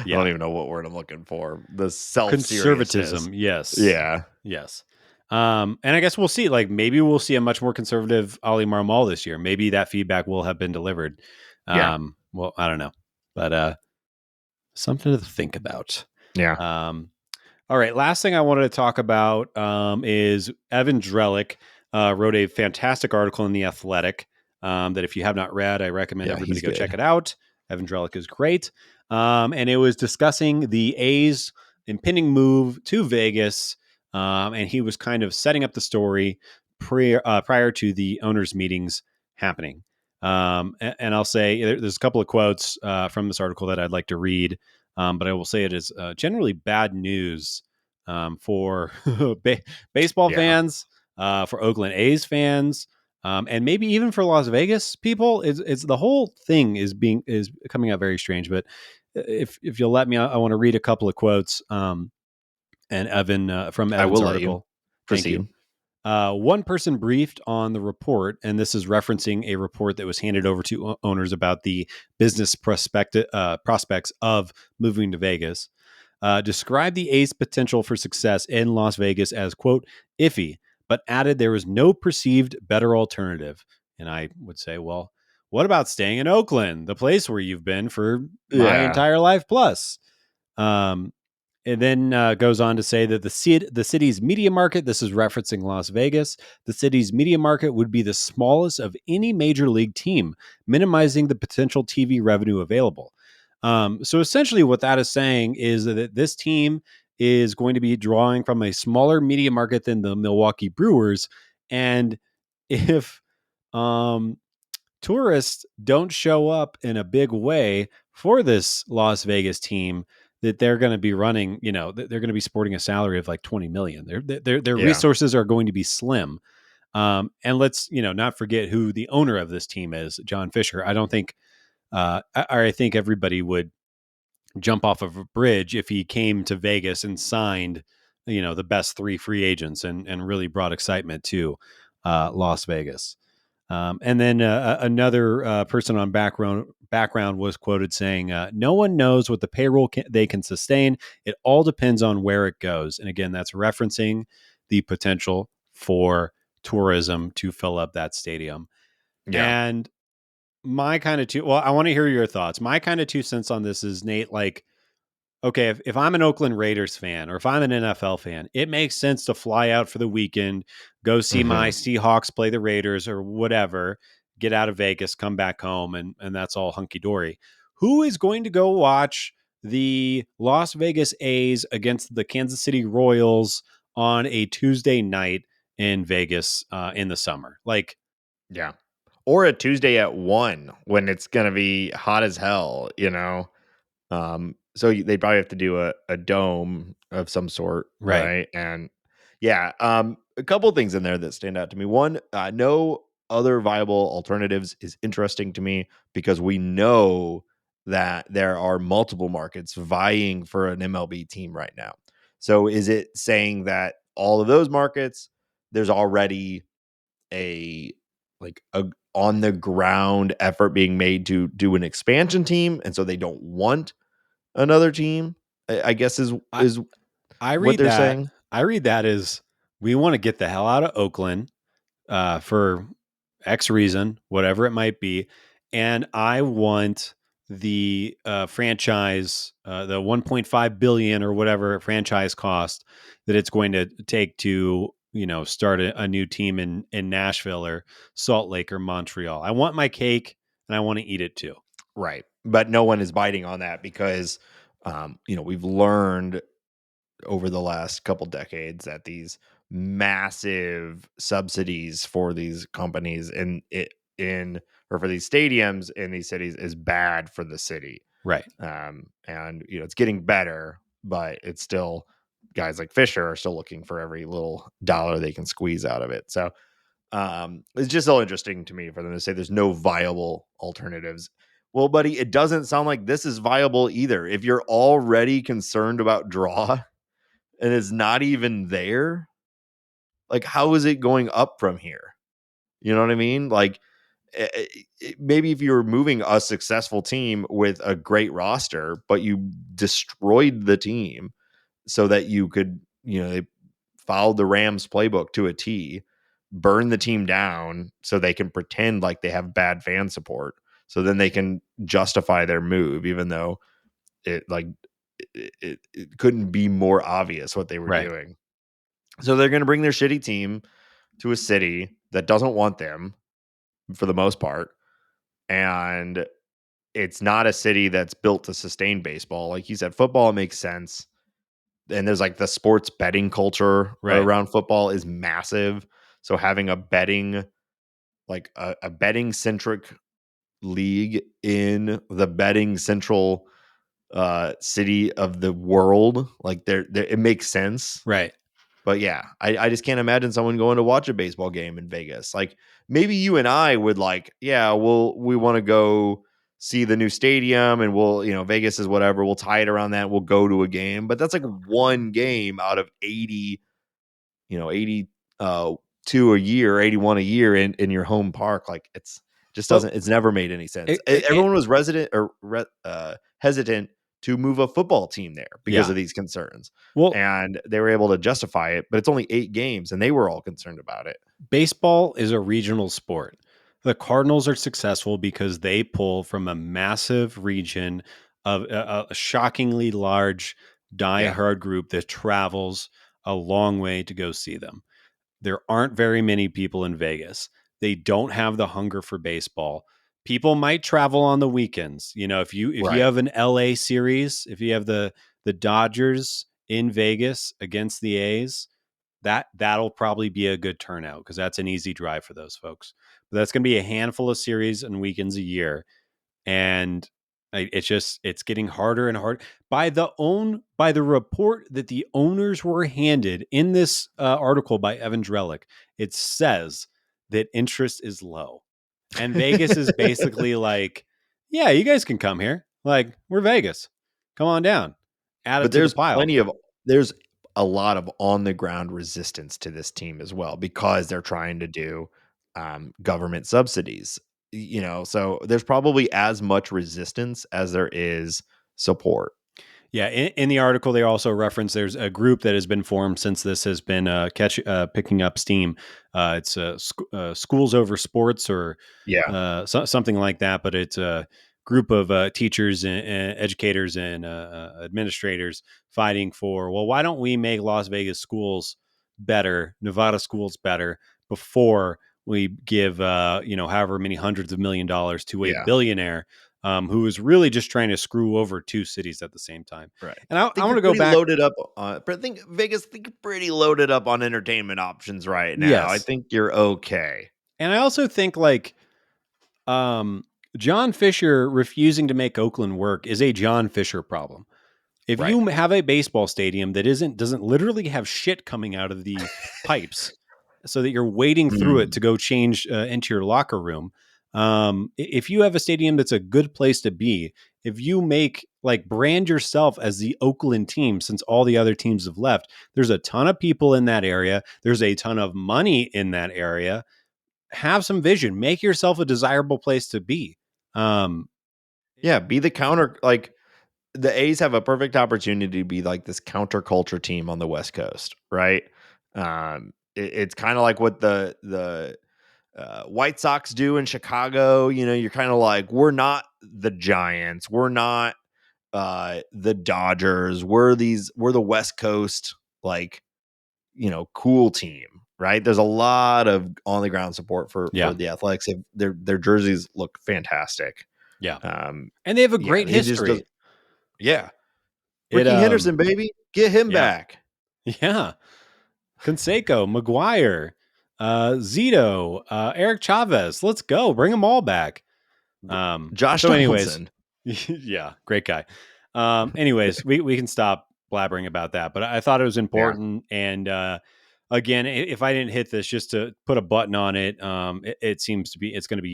A: don't even know what word I'm looking for. The
B: conservatism. Yes.
A: Yeah.
B: Yes. And I guess we'll see. Like maybe we'll see a much more conservative Ali Marmol this year. Maybe that feedback will have been delivered.
A: Yeah.
B: Well, I don't know, but something to think about.
A: Yeah.
B: All right. Last thing I wanted to talk about is Evan Drellick wrote a fantastic article in The Athletic that if you have not read, I recommend everybody go check it out. Evan Drellick is great. And it was discussing the A's impending move to Vegas. And he was kind of setting up the story prior to the owners' meetings happening. And I'll say there's a couple of quotes from this article that I'd like to read. But I will say it is generally bad news for baseball fans, for Oakland A's fans, and maybe even for Las Vegas people. It's the whole thing is coming out very strange. But if you'll let me, I want to read a couple of quotes. And Evan from Evan's article.
A: Thank you.
B: One person briefed on the report, and this is referencing a report that was handed over to owners about the business prospects of moving to Vegas, described the A's potential for success in Las Vegas as, quote, iffy, but added there was no perceived better alternative. And I would say, well, what about staying in Oakland, the place where you've been for my entire life plus? And then goes on to say that the city's media market, this is referencing Las Vegas, the city's media market would be the smallest of any major league team, minimizing the potential TV revenue available. So essentially what that is saying is that this team is going to be drawing from a smaller media market than the Milwaukee Brewers. And if tourists don't show up in a big way for this Las Vegas team, that they're going to be running, they're going to be sporting a salary of like 20 million. Their resources are going to be slim. And let's, not forget who the owner of this team is, John Fisher. I think everybody would jump off of a bridge if he came to Vegas and signed, the best 3 free agents and really brought excitement to Las Vegas. And then another person on background was quoted saying, no one knows what the payroll they can sustain. It all depends on where it goes. And again, that's referencing the potential for tourism to fill up that stadium. Yeah. And my kind of I want to hear your thoughts. My kind of 2 cents on this is, Nate, like, okay, if I'm an Oakland Raiders fan or if I'm an NFL fan, it makes sense to fly out for the weekend, go see my Seahawks play the Raiders or whatever, get out of Vegas, come back home, and that's all hunky dory. Who is going to go watch the Las Vegas A's against the Kansas City Royals on a Tuesday night in Vegas in the summer? Like,
A: yeah. Or a Tuesday at 1 when it's going to be hot as hell, so they probably have to do a dome of some sort, right? And yeah, a couple of things in there that stand out to me. One, no other viable alternatives is interesting to me because we know that there are multiple markets vying for an MLB team right now. So is it saying that all of those markets, there's already a on the ground effort being made to do an expansion team, and so they don't want another team? I guess
B: I
A: is
B: I
A: what
B: read
A: they're
B: that.
A: saying.
B: I read that as we want to get the hell out of Oakland for X reason, whatever it might be, and I want the franchise, the 1.5 billion or whatever franchise cost that it's going to take to start a new team in Nashville or Salt Lake or Montreal. I want my cake and I want to eat it too.
A: Right. But no one is biting on that because, we've learned over the last couple decades that these massive subsidies for these companies in or for these stadiums in these cities is bad for the city.
B: Right.
A: And it's getting better, but it's still, guys like Fisher are still looking for every little dollar they can squeeze out of it. So it's just so interesting to me for them to say there's no viable alternatives. Well, buddy, it doesn't sound like this is viable either. If you're already concerned about draw and it's not even there, like how is it going up from here? You know what I mean? Like maybe if you're moving a successful team with a great roster, but you destroyed the team so that you could, they followed the Rams playbook to a T, burn the team down so they can pretend like they have bad fan support. So then they can justify their move, even though it like it couldn't be more obvious what they were
B: Right.
A: doing. So they're going to bring their shitty team to a city that doesn't want them for the most part. And it's not a city that's built to sustain baseball. Like you said, football makes sense. And there's like the sports betting culture
B: Right.
A: around football is massive. So having a betting, like a betting centric league in the betting central city of the world, like there it makes sense.
B: Right.
A: But yeah, I just can't imagine someone going to watch a baseball game in Vegas. Like maybe you and I would like, yeah, we want to go see the new stadium and Vegas is whatever. We'll tie it around that. We'll go to a game. But that's like one game out of 80, 80 two a year, 81 a year in your home park. Like it's just
B: Well,
A: doesn't, it's never made any sense. Everyone was hesitant to move a football team there because
B: yeah.
A: of these concerns.
B: Well,
A: And they were able to justify it, but it's only 8 games and they were all concerned about it.
B: baseball is a regional sport. The Cardinals are successful because they pull from a massive region of a shockingly large
A: Yeah.
B: diehard group that travels a long way to go see them. There aren't very many people in Vegas. They don't have the hunger for baseball. People might travel on the weekends. If you
A: Right.
B: have an LA series, if you have the Dodgers in Vegas against the A's, that'll probably be a good turnout because that's an easy drive for those folks. But that's going to be a handful of series and weekends a year, and it's getting harder and harder by the report that the owners were handed in this article by Evan Drellick. It says that interest is low, and Vegas is basically like, yeah, you guys can come here. Like, we're Vegas, come on down, add it
A: But
B: to the pile.
A: there's a lot of on the ground resistance to this team as well because they're trying to do government subsidies. So there's probably as much resistance as there is support.
B: Yeah, in the article, they also reference there's a group that has been formed since this has been picking up steam. It's Schools Over Sports or
A: Yeah.
B: something like that, but it's a group of teachers and educators and administrators fighting for, well, why don't we make Las Vegas schools better, Nevada schools better before we give, however many hundreds of $1,000,000 to a
A: Yeah.
B: billionaire who is really just trying to screw over 2 cities at the same time.
A: Right.
B: And I
A: I think
B: want
A: you're
B: to go
A: pretty
B: back.
A: loaded up on I think Vegas think you're pretty loaded up on entertainment options right now. I
B: Yes.
A: think you're okay.
B: And I also think um, John Fisher refusing to make Oakland work is a John Fisher problem. If
A: Right.
B: you have a baseball stadium that doesn't literally have shit coming out of the pipes so that you're wading through it
A: Mm.
B: to go change into your locker room, if you have a stadium that's a good place to be if you make like brand yourself as the Oakland team, since all the other teams have left, there's a ton of people in that area. There's a ton of money in that area. Have some vision, make yourself a desirable place to be.
A: Yeah, be the counter. Like the A's have a perfect opportunity to be like this counterculture team on the West Coast, right? It's kind of like what the White Sox do in Chicago. You know, you're kind of like, we're not the Giants, we're not the Dodgers, we're the West Coast, like, you know, cool team, right? There's a lot of on the ground support for
B: Yeah.
A: the Athletics. Their jerseys look fantastic.
B: Yeah.
A: Um,
B: And they have a
A: yeah,
B: great
A: it just does.
B: history.
A: Yeah,
B: It,
A: Ricky Henderson, baby, get him
B: yeah.
A: back.
B: Yeah. Canseco, McGuire, Zito, Eric Chavez. Let's go. Bring them all back.
A: Josh
B: So anyways,
A: Donaldson.
B: yeah, great guy. Anyways, we can stop blabbering about that, but I thought it was
A: Yeah,
B: important. And again, if I didn't hit this just to put a button on it, it seems to be, it's going to be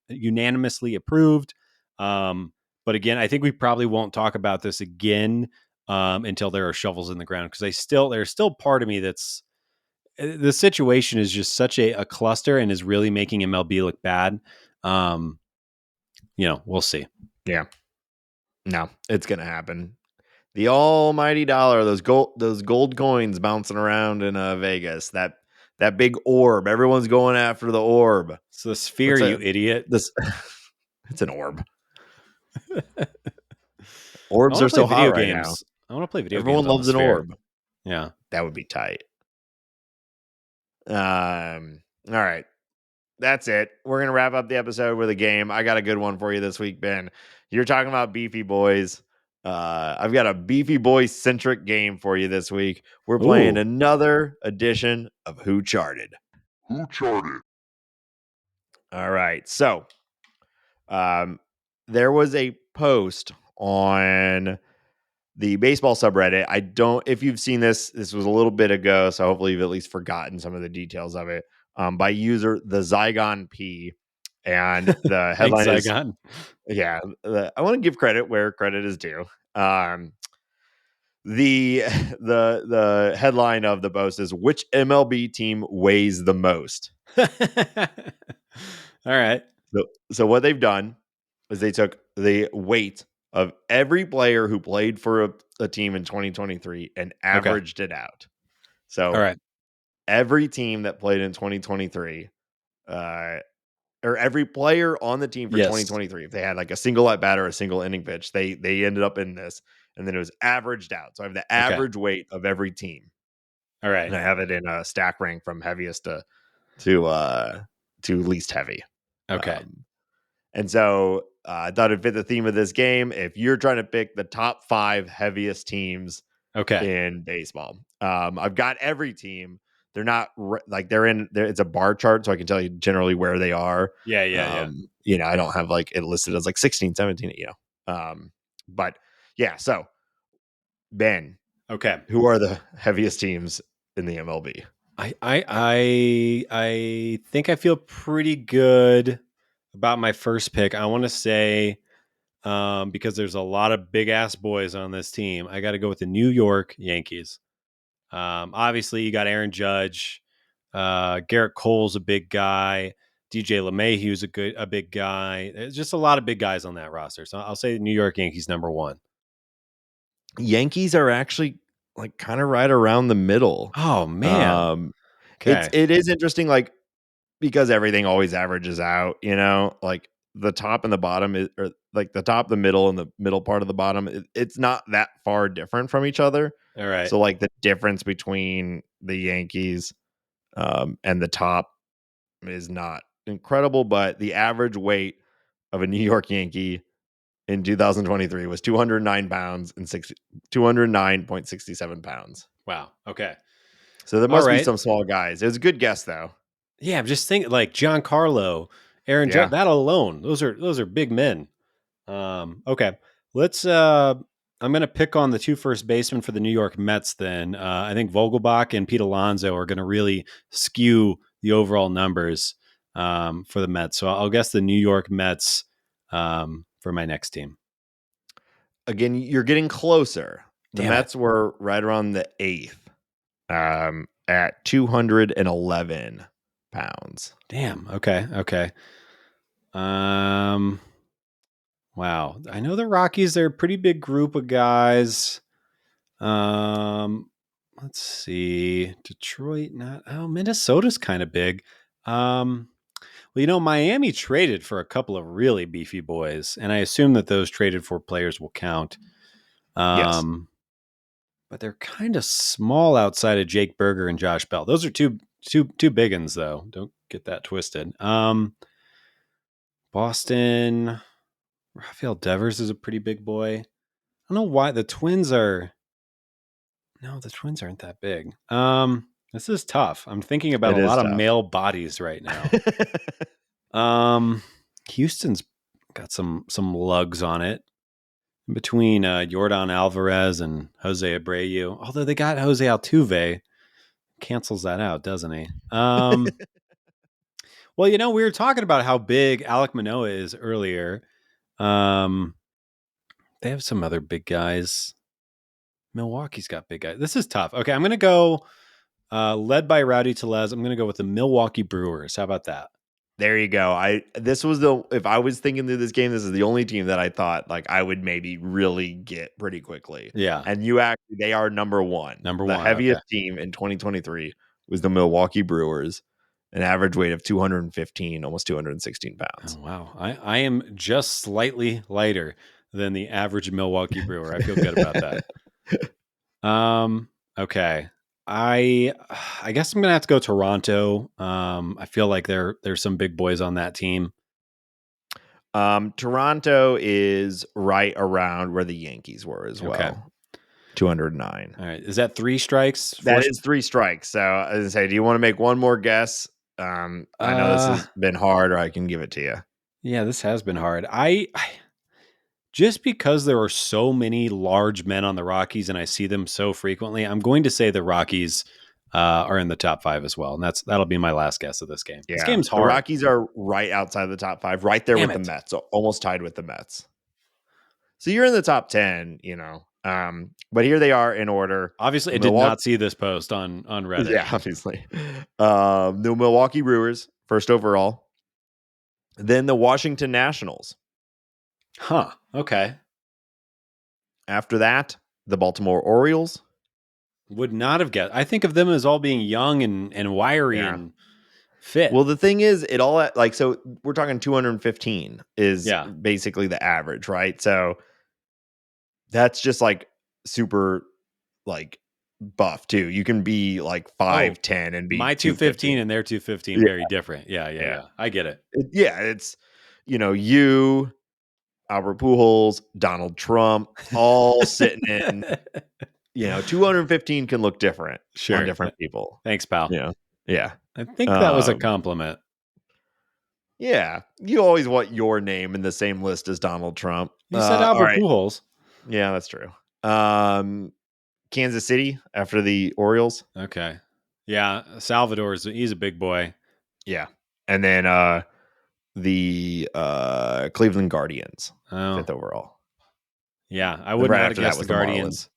B: unanimously approved. But again, I think we probably won't talk about this again until there are shovels in the ground, because there's still part of me that's, the situation is just such a cluster and is really making MLB look bad. We'll see.
A: yeah. No, it's gonna happen. The almighty dollar, those gold coins bouncing around in Vegas. That big orb. Everyone's going after the orb.
B: It's the sphere,
A: What's
B: you
A: a
B: idiot.
A: this? It's an orb.
B: I
A: Orbs
B: want
A: are
B: to play
A: so hot
B: video
A: right now.
B: games. I want to play video
A: Everyone
B: games on the
A: loves an
B: sphere.
A: orb.
B: Yeah.
A: That would be tight. All right. That's it. We're gonna wrap up the episode with a game. I got a good one for you this week, Ben. You're talking about beefy boys. I've got a beefy boy centric game for you this week. We're playing
B: Ooh.
A: another edition of Who Charted.
C: Who charted?
A: All right. So, there was a post on the baseball subreddit. I don't, if you've seen this was a little bit ago, so hopefully you've at least forgotten some of the details of it. By user the Zygon P, and the
B: Thanks,
A: headline is,
B: Zygon.
A: yeah, I want to give credit where credit is due. The the headline of the post is, which MLB team weighs the most?
B: All right.
A: So what they've done is they took the weight of every player who played for a team in 2023 and averaged it out.
B: All
A: So
B: right.
A: every team that played in 2023, or every player on the team for
B: Yes.
A: 2023, if they had like a single at bat or a single inning pitch, they ended up in this, and then it was averaged out. So I have the average weight of every team.
B: All right.
A: And I have it in a stack rank from heaviest to least heavy.
B: Okay.
A: And so I thought it'd fit the theme of this game. If you're trying to pick the top 5 heaviest teams
B: Okay.
A: in baseball, I've got every team. They're not like they're in there. It's a bar chart, so I can tell you generally where they are.
B: Yeah.
A: You know, I don't have like it listed as like 16, 17, you know. But yeah, so Ben,
B: Okay.
A: who are the heaviest teams in the MLB?
B: I think I feel pretty good about my first pick. I want to say, because there's a lot of big ass boys on this team, I got to go with the New York Yankees. Obviously, you got Aaron Judge, Garrett Cole's a big guy, DJ LeMahieu's a big guy. There's just a lot of big guys on that roster. So I'll say the New York Yankees number 1.
A: Yankees are actually like kind of right around the middle.
B: Oh man. Okay.
A: It is interesting, like, because everything always averages out, you know, like the top and the bottom is, or like the top, the middle, and the middle part of the bottom, it's not that far different from each other.
B: All right.
A: So like the difference between the Yankees and the top is not incredible, but the average weight of a New York Yankee in 2023 was 209 pounds and 209.67 pounds.
B: Wow. Okay.
A: So there
B: All
A: must be
B: right.
A: some small guys. It was a good guess though.
B: Yeah, I'm just thinking like Giancarlo, Aaron Judge,
A: Yeah.
B: that alone, those are big men. Okay. Let's I'm gonna pick on the 2 first basemen for the New York Mets then. I think Vogelbach and Pete Alonso are gonna really skew the overall numbers for the Mets. So I'll guess the New York Mets for my next team.
A: again, you're getting closer. The
B: Damn it.
A: Mets were right around the 8th, at 211 pounds.
B: Damn. Okay. Wow. I know the Rockies, they're a pretty big group of guys. Let's see. Detroit, not. Oh, Minnesota's kind of big. Well, Miami traded for a couple of really beefy boys, and I assume that those traded for players will count.
A: Yes,
B: But they're kind of small outside of Jake Berger and Josh Bell. Those are two big uns, though. Don't get that twisted. Boston, Rafael Devers is a pretty big boy. I don't know why the Twins are. No, the Twins aren't that big. This is tough. I'm thinking about
A: it
B: a
A: is
B: lot of
A: tough.
B: male bodies right now. Houston's got some lugs on it between Jordan Alvarez and Jose Abreu. Although they got Jose Altuve, cancels that out, doesn't he? Well, we were talking about how big Alek Manoah is earlier. They have some other big guys. Milwaukee's got big guys. This is tough. Okay, I'm going to go led by Rowdy Tellez. I'm going to go with the Milwaukee Brewers. How about that?
A: There you go. If I was thinking through this game, this is the only team that I thought like I would maybe really get pretty quickly.
B: Yeah.
A: And they are number one. The
B: Okay.
A: heaviest team in 2023 was the Milwaukee Brewers, an average weight of 215, almost 216 pounds.
B: Oh, wow. I am just slightly lighter than the average Milwaukee Brewer. I feel good about that. Okay. I guess I'm gonna have to go Toronto. I feel like there's some big boys on that team.
A: Toronto is right around where the Yankees were as
B: Okay.
A: well. 209.
B: All right. Is that 3 strikes?
A: That is 3 strikes. So as I say, do you want to make one more guess? I know this has been hard, or I can give it to you.
B: Yeah, this has been hard. I just because there are so many large men on the Rockies and I see them so frequently, I'm going to say the Rockies are in the top 5 as well. And that'll be my last guess of this game.
A: Yeah.
B: This game's hard.
A: The Rockies are right outside the top 5, right there
B: Damn
A: with
B: it.
A: the Mets, so almost tied with the Mets. So you're in the top 10, but here they are in order.
B: Obviously, I did not see this post on Reddit.
A: Yeah, obviously. The Milwaukee Brewers, first overall. Then the Washington Nationals.
B: Huh. Okay.
A: After that, the Baltimore Orioles.
B: Would not have guessed. I think of them as all being young and wiry and fit.
A: Well, the thing is, so we're talking 215 is basically the average, right? So that's just like super like buff too. You can be like 5'10" and be
B: my 215 and their 215 very different. Yeah. I get it.
A: It's you, Albert Pujols, Donald Trump, all sitting in. 215 can look different on different people.
B: Thanks, pal.
A: Yeah.
B: I think that was a compliment.
A: Yeah. You always want your name in the same list as Donald Trump.
B: You said Albert Pujols.
A: Yeah, that's true. Kansas City after the Orioles.
B: Okay. Yeah. He's a big boy.
A: Yeah. And then the Cleveland Guardians, 5th overall.
B: Yeah. I wouldn't have guessed the Guardians.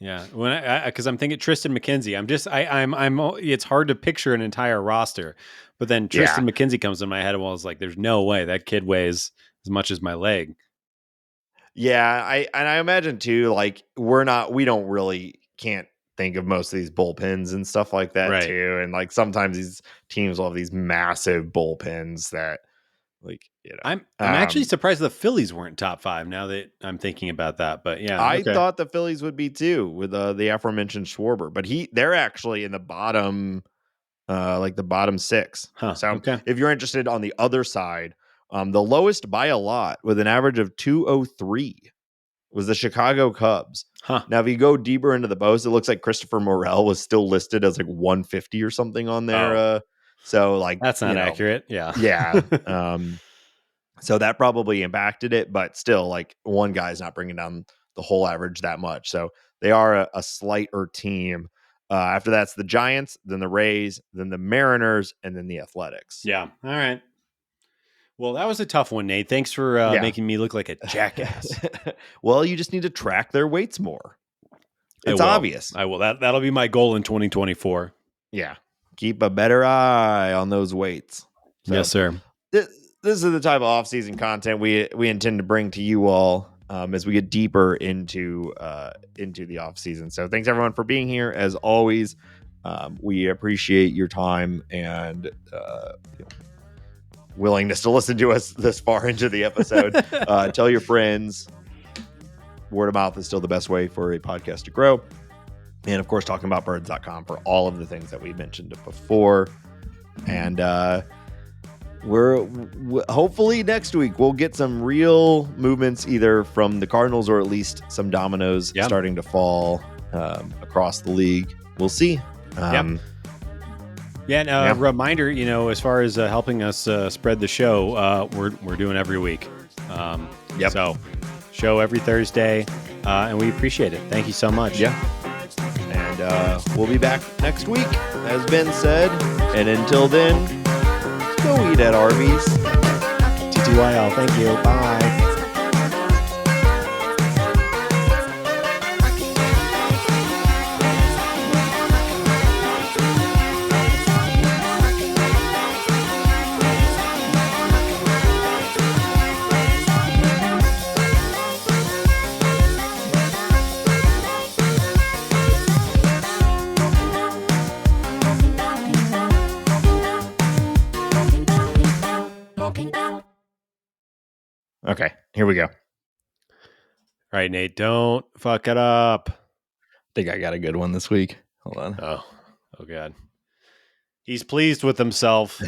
B: Yeah, because I'm thinking Tristan McKenzie. It's hard to picture an entire roster, but then Tristan McKenzie comes in my head, and I was like, "There's no way that kid weighs as much as my leg."
A: Yeah, I imagine too. Like we don't really can't think of most of these bullpens and stuff like that too. And like sometimes these teams will have these massive bullpens that,
B: I'm actually surprised the Phillies weren't top 5 now that I'm thinking about that. But yeah,
A: I thought the Phillies would be too with the aforementioned Schwarber, but they're actually in the bottom, like the bottom 6. So if you're interested on the other side, the lowest by a lot with an average of 203 was the Chicago Cubs. Now, if you go deeper into the post, it looks like Christopher Morel was still listed as like 150 or something on there. So like
B: that's not accurate. Yeah.
A: Yeah. So that probably impacted it, but still, like one guy's not bringing down the whole average that much. So they are a slighter team. After that's the Giants, then the Rays, then the Mariners, and then the Athletics.
B: Yeah. All right. Well, that was a tough one, Nate. Thanks for making me look like a jackass.
A: Well, you just need to track their weights more. It's obvious.
B: I will. That'll be my goal in 2024.
A: Yeah. Keep a better eye on those weights. So,
B: yes, sir.
A: This is the type of off-season content we intend to bring to you all as we get deeper into the off-season. So thanks everyone for being here. As always, we appreciate your time and willingness to listen to us this far into the episode. Tell your friends. Word of mouth is still the best way for a podcast to grow. And of course, talkingaboutbirds.com for all of the things that we mentioned before. And we're hopefully next week we'll get some real movements either from the Cardinals or at least some dominoes starting to fall across the league. We'll see.
B: And a reminder, as far as helping us spread the show, we're doing every week. So show every Thursday, and we appreciate it. Thank you so much.
A: Yeah. And we'll be back next week, as Ben said. And until then, go eat at Arby's.
B: TTYL. Thank you. Bye.
A: Okay, here we go. All
B: right, Nate, don't fuck it up.
A: I think I got a good one this week. Hold on.
B: Oh God. He's pleased with himself.